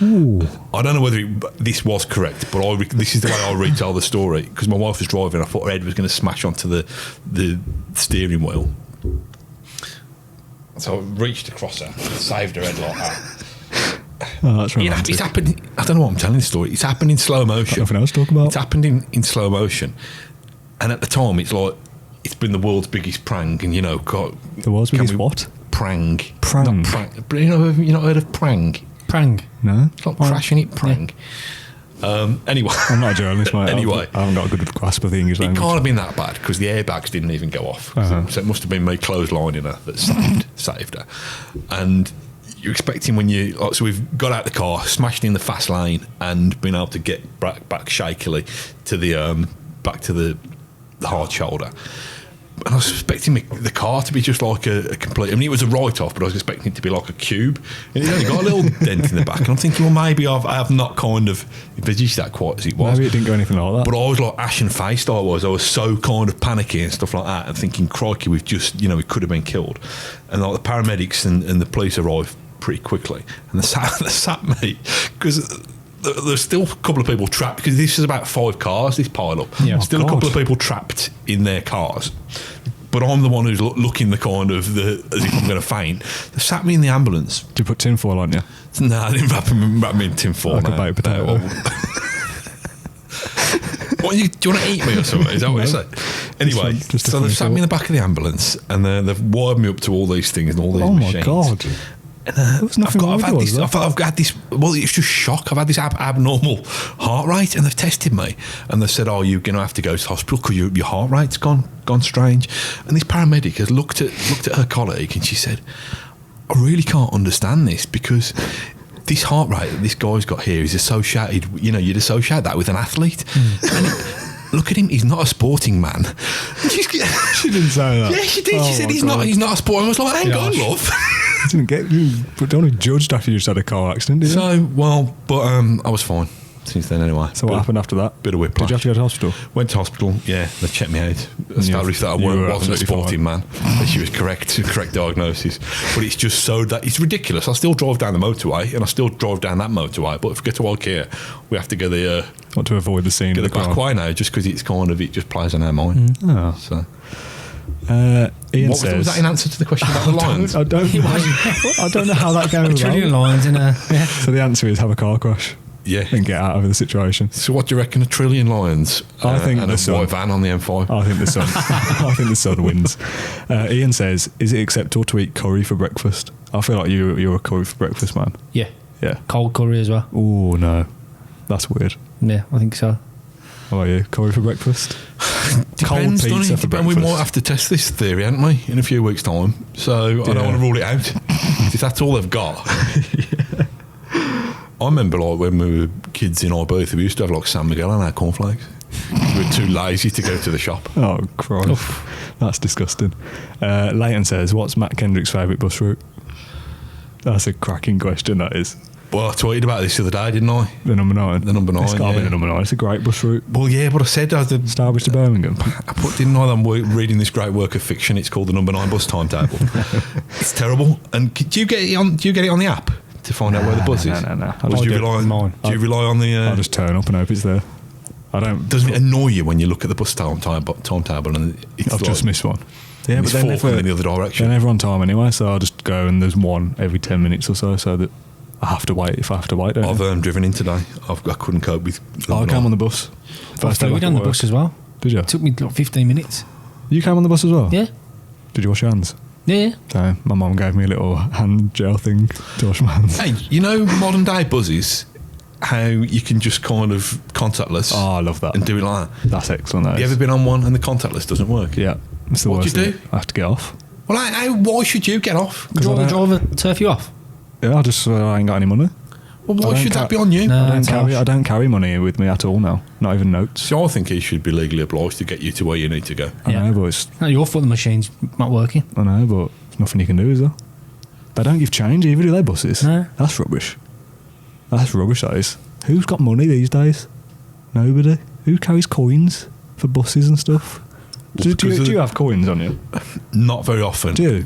Ooh. I don't know whether this was correct, but this is the way I retell the story, because my wife was driving. I thought her head was going to smash onto the steering wheel. So I reached across her, saved her head like that. Oh, that's romantic. It's happened. I don't know what I'm telling the story. It's happened in slow motion. Nothing else to talk about? It's happened in slow motion, and at the time, it's like it's been the world's biggest prank. And The world's biggest what? Prang. Prang. Not prank. But you not heard of prang? Prang. No. It's like crashing it. Prang. Anyway, I'm not a journalist, mate. Anyway, I haven't got a good grasp of the English it language. can't have been that bad because the airbags didn't even go off. So it must have been me clotheslining her that saved her. And you're expecting when so we've got out the car, smashed in the fast lane, and been able to get back shakily to the back to the hard shoulder. And I was expecting the car to be just like a complete... I mean, it was a write-off, but I was expecting it to be like a cube. And it's only got a little dent in the back. And I'm thinking, well, maybe I have not kind of envisaged that quite as it was. Maybe it didn't go anything like that. But I was like ashen-faced, I was so kind of panicky and stuff like that, and thinking, crikey, we've just, we could have been killed. And like the paramedics and the police arrived pretty quickly. And they sat me, because... There's still a couple of people trapped, because this is about 5 cars, this pile-up. Yeah, still a couple of people trapped in their cars. But I'm the one who's looking the kind of, as if I'm going to faint. They sat me in the ambulance. Did you put tinfoil on you? No, I didn't wrap me in tinfoil. Like a baked potato. Do you want to eat me or something? Is that what you say? Anyway, so they've sat me in the back of the ambulance, and they've wired me up to all these things and all these machines. Oh my God. And, there was nothing I've had this. Well, it's just shock. I've had this abnormal heart rate, and they've tested me, and they said, "Oh, you're going to have to go to hospital because your heart rate's gone strange." And this paramedic has looked at her colleague, and she said, "I really can't understand this, because this heart rate that this guy's got here is associated. You'd associate that with an athlete." And look at him, he's not a sporting man. She didn't say that. Yeah, she did. She said he's not a sporting man. I was like, hang on, love. Didn't get you, but don't be judged after you just had a car accident, did you? I was fine since then anyway. So what happened after that? Bit of whiplash. Did you have to go to hospital? Went to hospital, yeah. They checked me out. Established that I wasn't a sporting man. And she was correct diagnosis. But it's just it's ridiculous. I still drive down the motorway, and I still drive down that motorway. But if we get to IKEA, we have to go Want to avoid the scene. Get the back way now, just because it just plays on our mind. Oh. So. Ian says, was that in answer to the question about the lions? I don't know how that came about. Trillion lions in a... Yeah. So the answer is have a car crash. Yeah. And get out of the situation. So what do you reckon? 1 trillion lions I think and a white van on the M5? I think the sun. I think the sun wins. Ian says, is it acceptable to eat curry for breakfast? I feel like you're a curry for breakfast man. Yeah. Yeah. Cold curry as well. Oh, no. That's weird. Yeah, I think so. How about you? Curry for breakfast? Cold pizza for breakfast. We might have to test this theory, haven't we, in a few weeks' time? So I don't want to rule it out. If that's all they've got. Yeah. I remember when we were kids in Ibiza, we used to have San Miguel on our cornflakes. We were too lazy to go to the shop. Oh, Christ. That's disgusting. Leighton says, what's Matt Kendrick's favourite bus route? That's a cracking question, that is. Well, I tweeted about this the other day, didn't I? The number 9. The number 9, It's got to be the number 9. It's a great bus route. Well, yeah, but I said... Starbridge to Birmingham. Didn't I? I'm reading this great work of fiction. It's called the number 9 bus timetable. It's terrible. And do you get it on the app to find out where the bus is? No. Or do you rely on the... I'll just turn up and hope it's there. I don't... Doesn't it annoy you when you look at the bus timetable and it's I've just missed one. Yeah, but they're never in the other direction. They're never on time anyway, so I'll just go and there's one every 10 minutes or so that I have to wait if I have to wait. I've driven in today. I couldn't cope with... I came on the bus. First day back on the bus as well. Did you? It took me 15 minutes. You came on the bus as well? Yeah. Did you wash your hands? Yeah. So my mum gave me a little hand gel thing to wash my hands. Hey, modern day buses, how you can just kind of contactless. Oh, I love that. And do it like that. That's excellent. Have you ever been on one and the contactless doesn't work? Yeah. It's the what worst do you do? I have to get off. Well, why should you get off? The driver turf you off? Yeah, I ain't got any money. Well, why should that be on you? No. I don't carry money with me at all now. Not even notes. So I think he should be legally obliged to get you to where you need to go. I know, but it's No, your foot, the machine's not working. I know, but there's nothing you can do, is there? They don't give change either, do they, buses? No. That's rubbish. That's rubbish, that is. Who's got money these days? Nobody. Who carries coins for buses and stuff? Do you have coins on you? Not very often. Do you?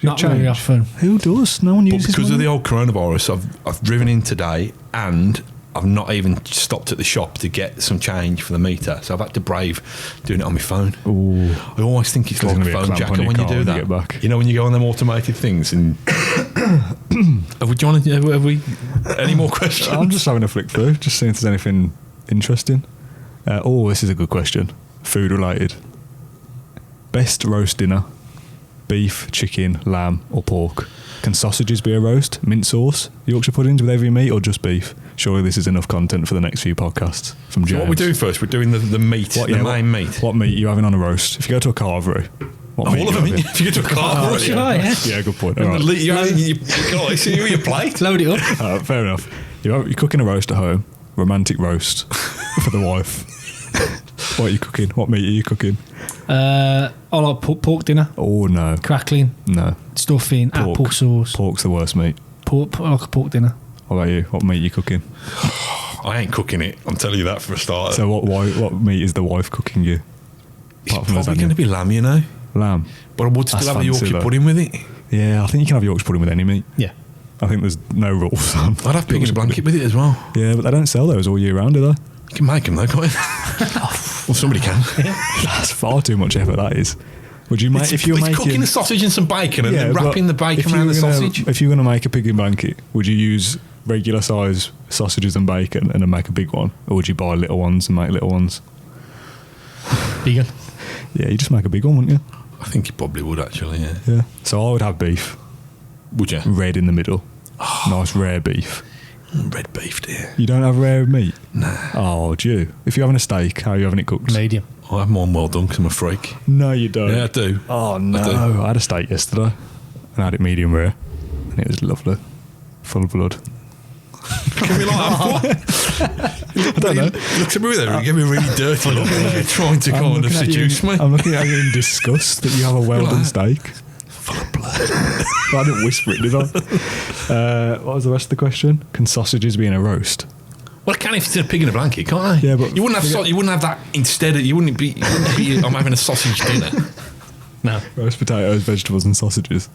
Not very often. Who does? No one But uses because money. of the old coronavirus, I've driven in today and I've not even stopped at the shop to get some change for the meter. So I've had to brave doing it on my phone. Ooh. I always think it's There's like gonna be a phone clamp jacker on your when you car do when you that. get back. You know, when you go on them automated things and have we any more questions? I'm just having a flick through, just seeing if there's anything interesting. This is a good question. Food related. Best roast dinner: beef, chicken, lamb, or pork? Can sausages be a roast? Mint sauce, Yorkshire puddings with every meat, or just beef? Surely this is enough content for the next few podcasts. From James. So what we do first, we're doing the meat, main meat. What meat are you having on a roast? If you go to a Carvery, what meat All of are you them. having? If you get to a car, What's your eye, Yeah, good point. All you right. can see your plate. Load it up. Fair enough. You're cooking a roast at home. Romantic roast for the wife. What are you cooking? What meat are you cooking? I like pork dinner. Oh, no. Crackling, No. stuffing, Pork. apple sauce. Pork's the worst meat. I like a pork dinner. What about you? What meat are you cooking? I ain't cooking it. I'm telling you that for a start. So what meat is the wife cooking you? it's apart from probably lasagna. going to be lamb, you know. Lamb. But I would still That's have a fancy, Yorkshire though. pudding with it. Yeah, I think you can have Yorkshire pudding with any meat. Yeah. I think there's no rules on. I'd have pig in a blanket with it as well. Yeah, but they don't sell those all year round, do they? You can make them though, can't you? Well, somebody can. That's far too much effort, that is. Would you make if you were it's making cooking the sausage and some bacon and then but wrapping the if bacon you around were the gonna- sausage? If you were going to make a pig in blanket, would you use regular size sausages and bacon and then make a big one, or would you buy little ones and make little ones? Vegan. Yeah, you just make a big one, wouldn't you? I think you probably would actually. Yeah. Yeah. So I would have beef, Would you? red in the middle, nice rare beef. Red beef, dear. You don't have rare meat? Nah. Oh, do you? If you're having a steak, how are you having it cooked? Medium. I have mine well done because I'm a freak. No, you don't. Yeah, I do. Oh no! I do. I had a steak yesterday, and I had it medium rare, and it was lovely, full of blood. Can we like have I don't know. Look at me there and give me a really dirty look. You're trying to kind of seduce me. I'm looking at you in disgust that you have a well done Like- steak. Full of blood. I didn't whisper it, did I? What was the rest of the question? Can sausages be in a roast? Well, I can if it's a pig in a blanket, can't I? Yeah, but you wouldn't have you wouldn't have that instead. You wouldn't be I'm having a sausage dinner. No. Roast potatoes, vegetables, and sausages.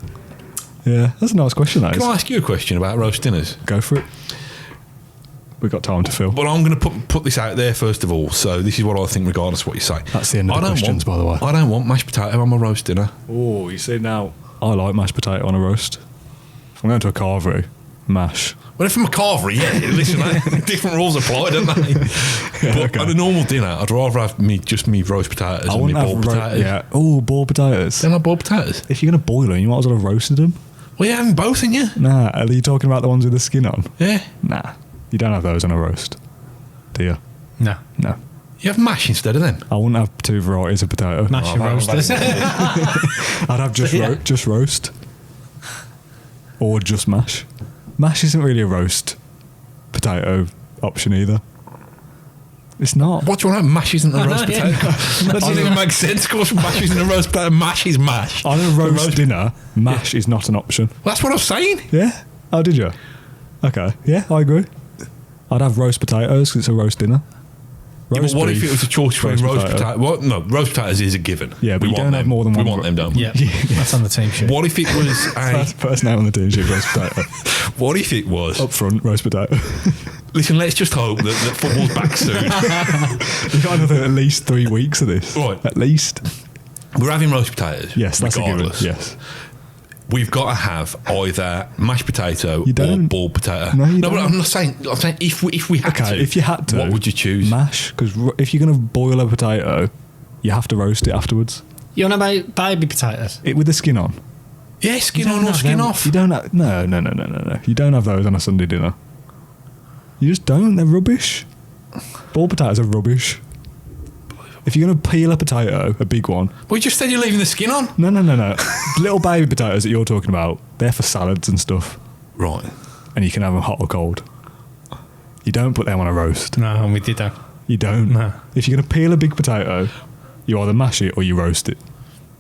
Yeah, that's a nice question. That Can is. I ask you a question about roast dinners? Go for it. We've got time to fill. Well, I'm going to put this out there first of all. So this is what I think, regardless of what you say. That's the end of the questions, by the way. I don't want mashed potato on my roast dinner. Oh, you see now, I like mashed potato on a roast. If I'm going to a Carvery, mash. Well, if I'm a Carvery, yeah, listen, different rules apply, don't they? But okay. at a normal dinner, I'd rather have just me roast potatoes I and me wouldn't boiled have potatoes. yeah. Oh, boiled potatoes. Then I boiled potatoes. If you're going to boil them, you might as well have roasted them. Well, you're having both, ain't you? Nah, are you talking about the ones with the skin on? Yeah. Nah, you don't have those on a roast, do you? No. No. You have mash instead of them. I wouldn't have two varieties of potato. Mash and roasters. I'd have just Yeah. just roast, or just mash. Mash isn't really a roast potato option either. It's not. What do you want? Mash isn't a I know, roast yeah. potato. That doesn't even make sense. Of course, mash isn't a roast potato. Mash is mash. On a roast dinner, mash is not an option. Well, that's what I'm saying. Yeah? Oh, did you? Okay. Yeah, I agree. I'd have roast potatoes because it's a roast dinner. Yeah, but what if beef, it was a choice between roast potato? Well, no, roast potatoes is a given. Yeah, but we you want don't them. have more than one We want them, don't we? Yeah. That's on the team sheet. What if it was That's a? the first name on the team sheet, roast potato. What if it was? Up front, roast potato. Listen, let's just hope that football's back soon. You've got another at least 3 weeks of this. Right. At least. We're having roast potatoes. Yes, that's a given. regardless. Yes. We've got to have either mashed potato You or don't. boiled potato. No, you but don't. I'm not saying. I'm saying if we had Okay, to. if you had to, what would you choose? Mash, because if you're going to boil a potato, you have to roast it afterwards. You want about baby potatoes? It with the skin on. Yeah, skin You on don't or have skin them- off. You don't have no. You don't have those on a Sunday dinner. You just don't. They're rubbish. Boiled potatoes are rubbish. If you're going to peel a potato, a big one. Well, you just said you're leaving the skin on. No. Little baby potatoes that you're talking about, they're for salads and stuff. Right. And you can have them hot or cold. You don't put them on a roast. No, and we did that. You don't. No. If you're going to peel a big potato, you either mash it or you roast it.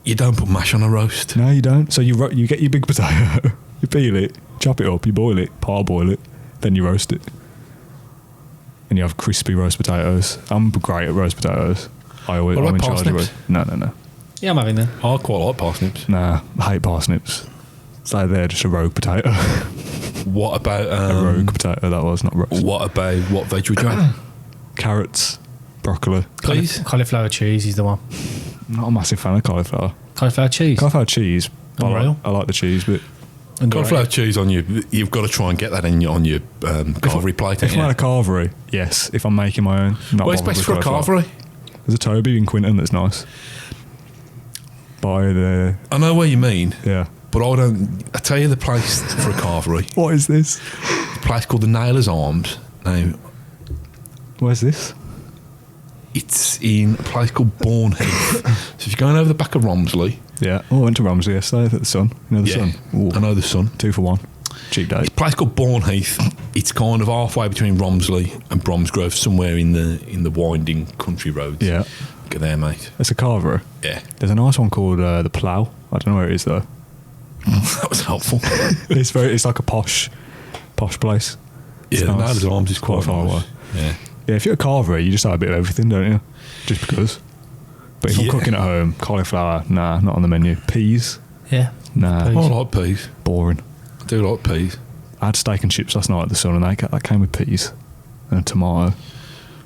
You don't put mash on a roast. No, you don't. So you get your big potato, you peel it, chop it up, you boil it, parboil it, then you roast it. And you have crispy roast potatoes. I'm great at roast potatoes. I'm in charge of parsnips? it. No. Yeah, I'm having them. I quite like parsnips. Nah, I hate parsnips. So they're just a rogue potato. What about A rogue potato, that was, not roast. what veg would you have? Carrots, broccoli. Please. Cauliflower cheese is the one. Not a massive fan of cauliflower. Cauliflower cheese. Cauliflower cheese. But Unreal. I like the cheese bit. Cauliflower cheese on you've got to try and get that on your Carvery plate. If I'm at a Carvery, yes. If I'm making my own, not Where's bothered best with for a cauliflower. Carvery? There's a Toby in Quinton that's nice. By the... I know what you mean, Yeah. but I tell you the place for a Carvery. What is this? A place called the Nailers Arms. Now, Where's this? it's in a place called Bourne Heath. So if you're going over the back of Romsley, Yeah. Oh, I went to Romsey yesterday at the Sun. You know the yeah, Sun? Ooh. I know the Sun. 2 for 1. Cheap date. It's a place called Bourne Heath. It's kind of halfway between Romsley and Bromsgrove, somewhere in the winding country roads. Yeah. Get there, mate. It's a Carvery. Yeah, There's a nice one called the Plough. I don't know where it is though. that was helpful. It's like a posh place. It's Yeah, the nice. Nailers Arms is quite far nice. away. Yeah. Yeah, if you're a Carvery, you just have a bit of everything, don't you? Just because. But if I'm Yeah. cooking at home, cauliflower, nah, not on the menu. Peas, Yeah. nah, Peas. I like peas. boring. I do like peas. I had steak and chips last night at the Sun, and that came with peas and a tomato.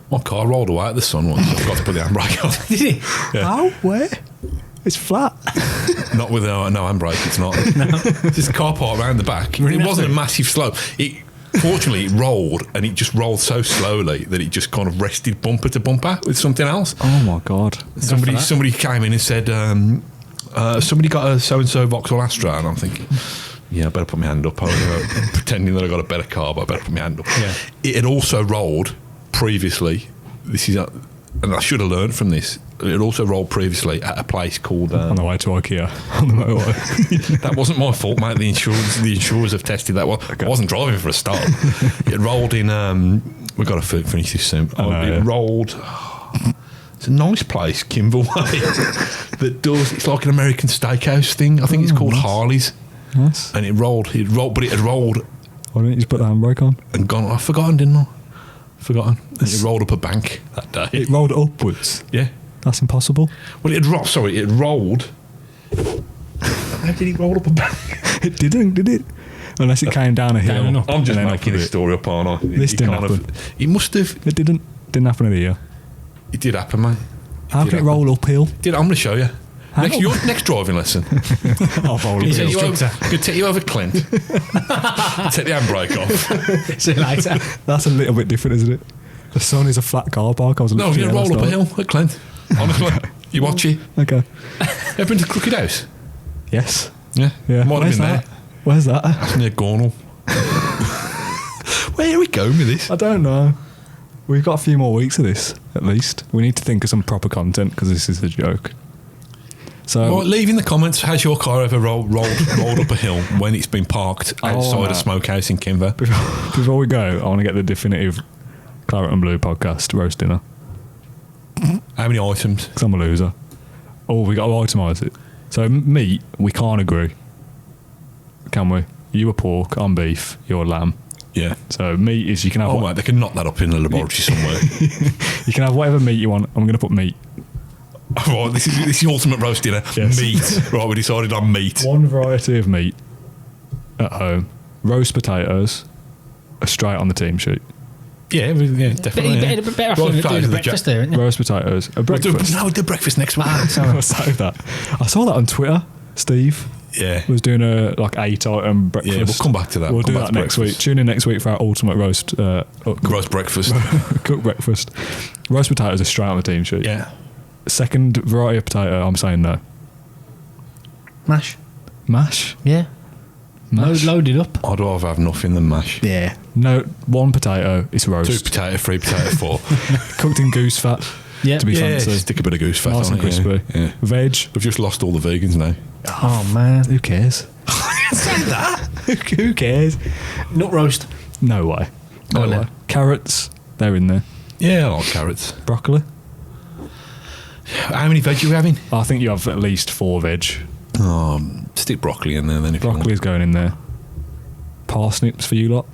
My car rolled away at the Sun once. I forgot to put the handbrake on. Did he? Yeah. How? Where? It's flat. Not with no handbrake, it's not. Just a car park around the back. It wasn't a massive slope. Fortunately, it rolled, and it just rolled so slowly that it just kind of rested bumper to bumper with something else. Oh my god. Somebody came in and said, somebody got a so-and-so Vauxhall Astra, and I'm thinking, yeah, I better put my hand up. I was pretending that I got a better car, but I better put my hand up. Yeah. It had also rolled previously. And I should have learned from this. It had also rolled previously at a place called... On the way to IKEA on the motorway. that wasn't my fault, mate. The insurers have tested that one. I wasn't driving for a start. It rolled in... we've got to finish this soon. Rolled... It's a nice place, Kimber Way, that does... It's like an American steakhouse thing. I think it's called nice. Harley's. Nice. And it rolled, but it had rolled Why didn't you just put the handbrake on? and gone... I've forgotten, didn't I? Forgotten. And it rolled up a bank that day. It rolled upwards. Yeah. That's impossible. Well, it had rolled... How did it roll up a bank? It didn't, did it? Unless it came down a hill. Down and up. I'm just and then making up a this bit. story up, aren't I? This You didn't can't happen. It must have... It didn't. Didn't happen in the year. It did happen, mate. How did can it happen. roll uphill? I'm going to show you. How? Your next driving lesson. I'll roll He said uphill. you- Could take you over Clint. Take the handbrake off. See you later. That's a little bit different, isn't it? The Sun is a flat car park. I was No, looking you're at going to roll last up a night. hill at Clint. Honestly. You watch it. Okay. Ever been to Crooked House? Yes. Yeah. Yeah. Might have Where's been that? there. Where's that? That's near Gornal. Where are we going with this? I don't know. We've got a few more weeks of this, at least. We need to think of some proper content because this is a joke. So, Right, leave in the comments, has your car ever rolled up a hill when it's been parked outside a smokehouse in Kimber? before we go, I want to get the definitive Claret and Blue podcast roast dinner How many items? because I'm a loser. Oh, we got to itemise it. So meat, we can't agree, can we? You are pork, I'm beef, you're lamb. Yeah. So meat is you can have Oh, mate, they can knock that up in the laboratory somewhere. you can have whatever meat you want. I'm going to put meat. Right, this is ultimate roast dinner. Yes. Meat. Right, we decided on meat. One variety of meat at home. Roast potatoes are straight on the team sheet. Yeah, definitely. Better off doing the breakfast there, isn't you? Roast potatoes. A breakfast. No, the breakfast next week. I'll save that. I saw that on Twitter. Steve Yeah. was doing a 8-item breakfast. Yeah, we'll come back to that. We'll Come do back that to next breakfast. week. Tune in next week for our ultimate roast Roast breakfast. cooked breakfast. Roast potatoes are straight on the team sheet. Yeah. Second variety of potato, I'm saying no. Mash. Mash. Yeah. Mash. Loaded up. I'd rather have nothing than mash. Yeah. No, one potato. It's 2 roast. potato, 3 potato, 4. Cooked in goose fat. Yeah. To be Yeah, fancy. stick a bit of goose fat Nice on and it. crispy. Yeah. Veg. We've just lost all the vegans now. Oh, man. Who cares? Say that. Who cares? Nut roast. No way. No no. way. Carrots, they're in there. Yeah, I like carrots. Broccoli. How many veg are we having? I think you have at least 4 veg. Stick broccoli in there then if Broccoli is going in there. Parsnips for you lot.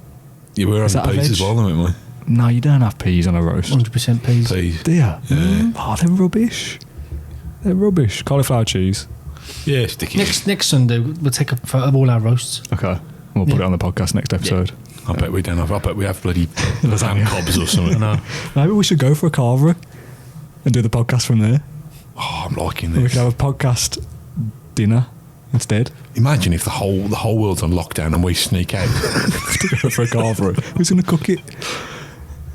you want. Yeah, we're Is having that a peas as veg? well, aren't we? No, you don't have peas on a roast. 100% peas. Peas. Do you? Yeah. Oh, they're rubbish. They're rubbish. Cauliflower cheese. Yeah, stick it. Next Sunday, we'll take a photo of all our roasts. Okay. We'll put Yeah. it on the podcast next episode. I bet we don't have. I bet we have bloody Lasagna. lamb cobs or something. No. Maybe we should go for a Carvery and do the podcast from there. Oh, I'm liking We this. could have a podcast dinner instead. Imagine if the whole world's on lockdown and we sneak out. To go for a Carvery. Who's going to cook it?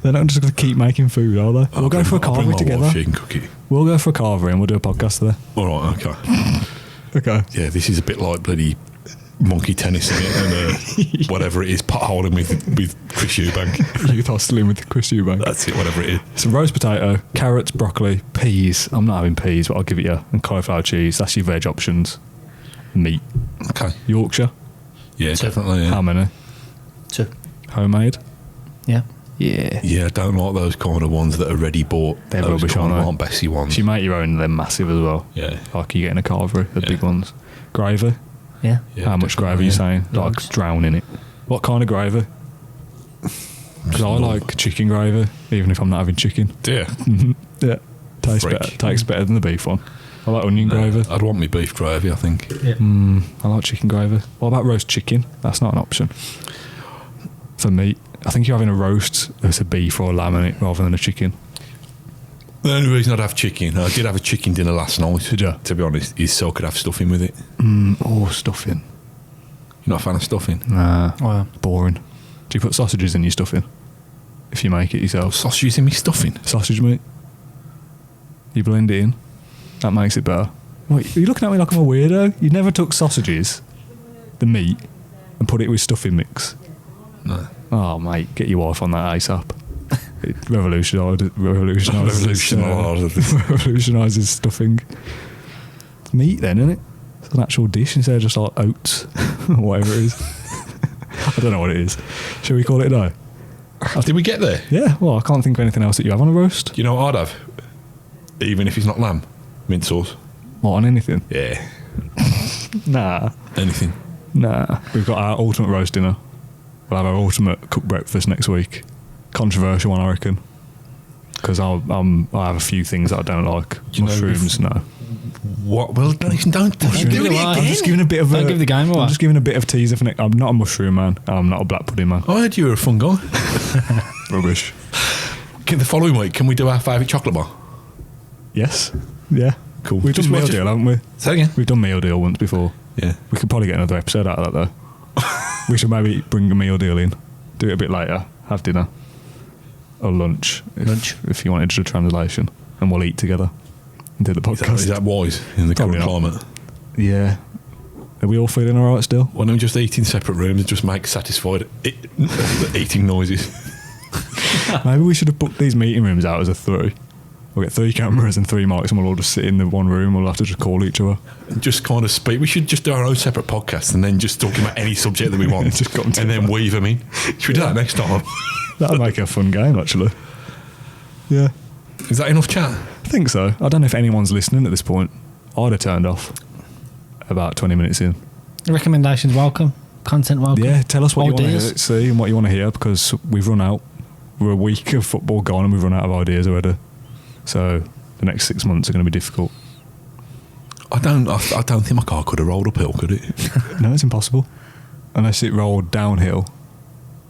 They're not just going to keep making food, are they? We'll go for a I'll bring Carvery my together. wife, she can cook it. We'll go for a Carvery and we'll do a podcast there. All right, okay. Okay. Yeah, this is a bit like bloody monkey tennis in it and whatever it is, potholing with Chris Eubank. Youth hosteling with Chris Eubank. That's it, whatever it is. Some roast potato, carrots, broccoli, peas. I'm not having peas, but I'll give it you. And cauliflower cheese. That's your veg options. Meat. Okay. Yorkshire. Yeah, definitely. Yeah. How many? 2. Homemade. Yeah. Yeah. Yeah, I don't like those kind of ones that are ready bought. They're those rubbish, kind of aren't they? Bessie ones. If you make your own, they're massive as well. Yeah. Like you get in a Carvery, the Yeah. big ones. Gravy. Yeah. Yeah, How much definitely, gravy are you yeah. saying? Like Loads. drown in it. What kind of gravy? Because I like chicken gravy, even if I'm not having chicken. Yeah. Yeah. Tastes Freak. better. Tastes better than the beef one. I like onion gravy. I'd want me beef gravy, I think. I like chicken gravy. What about roast chicken? That's not an option. For meat, I think you're having a roast that's a beef or a lamb in it rather than a chicken. The only reason I'd have chicken, I did have a chicken dinner last night. Did you? To be honest, is so I could have stuffing with it. Oh, stuffing. You're not a fan of stuffing? Nah. Oh, yeah. Boring. Do you put sausages in your stuffing? If you make it yourself. Sausages in me stuffing? Sausage meat. You blend it in. That makes it better. Wait, are you looking at me like I'm a weirdo? You never took sausages, the meat, and put it with stuffing mix. No. Oh, mate, get your wife on that ASAP. It revolutionises revolutionises stuffing. It's meat then, isn't it? It's an actual dish instead of just like oats or whatever it is. I don't know what it is. Shall we call it a day? Did we get there? Yeah, well, I can't think of anything else that you have on a roast. You know what I'd have? Even if it's not lamb? Mint sauce. What, on anything? Yeah. Nah. Anything. Nah. We've got our ultimate roast dinner. We'll have our ultimate cooked breakfast next week. Controversial one, I reckon. Because I have a few things that I don't like. You know, Mushrooms, no. What? Well, don't do it again. I'm just giving a bit of Don't give the game away. I'm just giving a bit of teaser for next. I'm not a mushroom man. And I'm not a black pudding man. I heard you were a fun guy. Rubbish. The following week, can we do our favourite chocolate bar? Yes. Yeah. Cool. We've Just done meal watch it. deal, haven't we? Say again. We've done meal deal once before. Yeah. We could probably get another episode out of that though. We should maybe bring a meal deal in. Do it a bit later. Have dinner. Or lunch. If you wanted to do translation. And we'll eat together. And do the podcast. Is that wise in the current Probably not. climate? Yeah. Are we all feeling alright still? Why don't we just eat in separate rooms and just make satisfied eating noises? Maybe we should have booked these meeting rooms out as a 3. We'll get 3 cameras and 3 mics and we'll all just sit in the one room. We'll have to just call each other. And just kind of speak. We should just do our own separate podcast and then just talk about any subject that we want. Just got 'em and then together. weave them in. Should we do that next time? That'll make it a fun game, actually. Yeah. Is that enough chat? I think so. I don't know if anyone's listening at this point. I'd have turned off about 20 minutes in. Recommendations welcome. Content welcome. Yeah, tell us what you want Ideas. to see and what you want to hear because we've run out. We're a week of football gone and we've run out of ideas already. So the next 6 months are going to be difficult. I don't think my car could have rolled uphill, could it? No, it's impossible. Unless it rolled downhill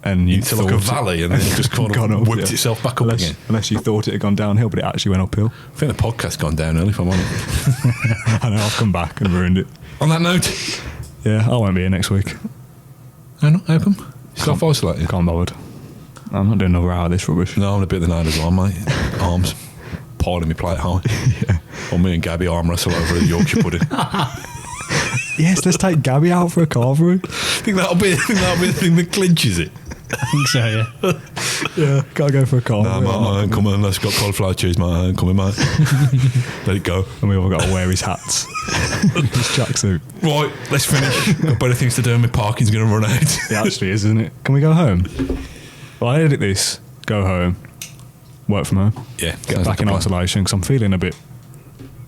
and you Into like a thought valley and then it just kind gone of up, whipped yeah. itself back up again. Unless you thought it had gone downhill, but it actually went uphill. I think the podcast's gone downhill, if I'm honest. I know, I've come back and ruined it. On that note, Yeah, I won't be here next week. how come? Self-isolated? Can't bothered. I'm not doing another hour of this rubbish. No, I'm a bit of the night as well, mate. Arms piling me plate high. Yeah. Or me and Gabby arm wrestle over the Yorkshire pudding. Yes, let's take Gabby out for a Carvery. I think that'll be the thing that clinches it. I think so, yeah. Yeah, gotta go for a Carvery. No, mate, I ain't coming unless you've got cauliflower cheese, mate. I ain't coming, mate. Let it go. And we all got to wear his hats. His tracksuit. Right, let's finish. Got better things to do and my parking's going to run out. It actually is, isn't it? Can we go home? Well, I edit this, go home, work from home, Yeah. get back in isolation because I'm feeling a bit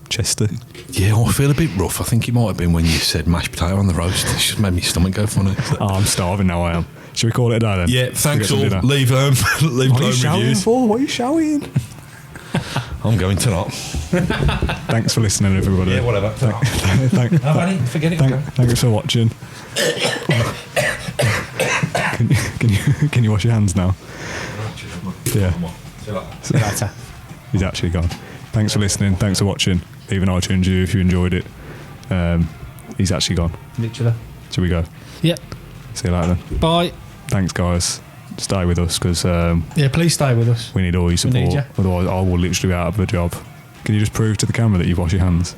chesty. Yeah, I feel a bit rough. I think it might have been when you said mashed potato on the roast. It just made my stomach go funny. Oh, I'm starving now, I am. Should we call it a day then? Yeah, thanks all. Dinner? Leave What are you glowing shouting reviews. for? What are you shouting? I'm going to not. Thanks for listening, everybody. Yeah, whatever. Forget it. Thanks for watching. Can you wash your hands now? Yeah. See you later. He's actually gone. Thanks for listening. Thanks for watching. Leave an iTunes review if you enjoyed it. He's actually gone. Literally. Should we go? Yeah. See you later then. Bye. Thanks, guys. Stay with us because Yeah, please stay with us. we need all your We need support. you. Otherwise, I will literally be out of a job. Can you just prove to the camera that you've washed your hands?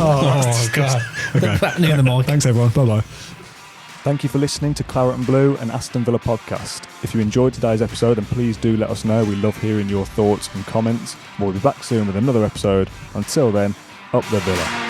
Oh, God. Okay. Near the mic. Thanks, everyone. Bye-bye. Thank you for listening to Claret and Blue and Aston Villa podcast. If you enjoyed today's episode, then please do let us know. We love hearing your thoughts and comments. We'll be back soon with another episode. Until then, up the Villa.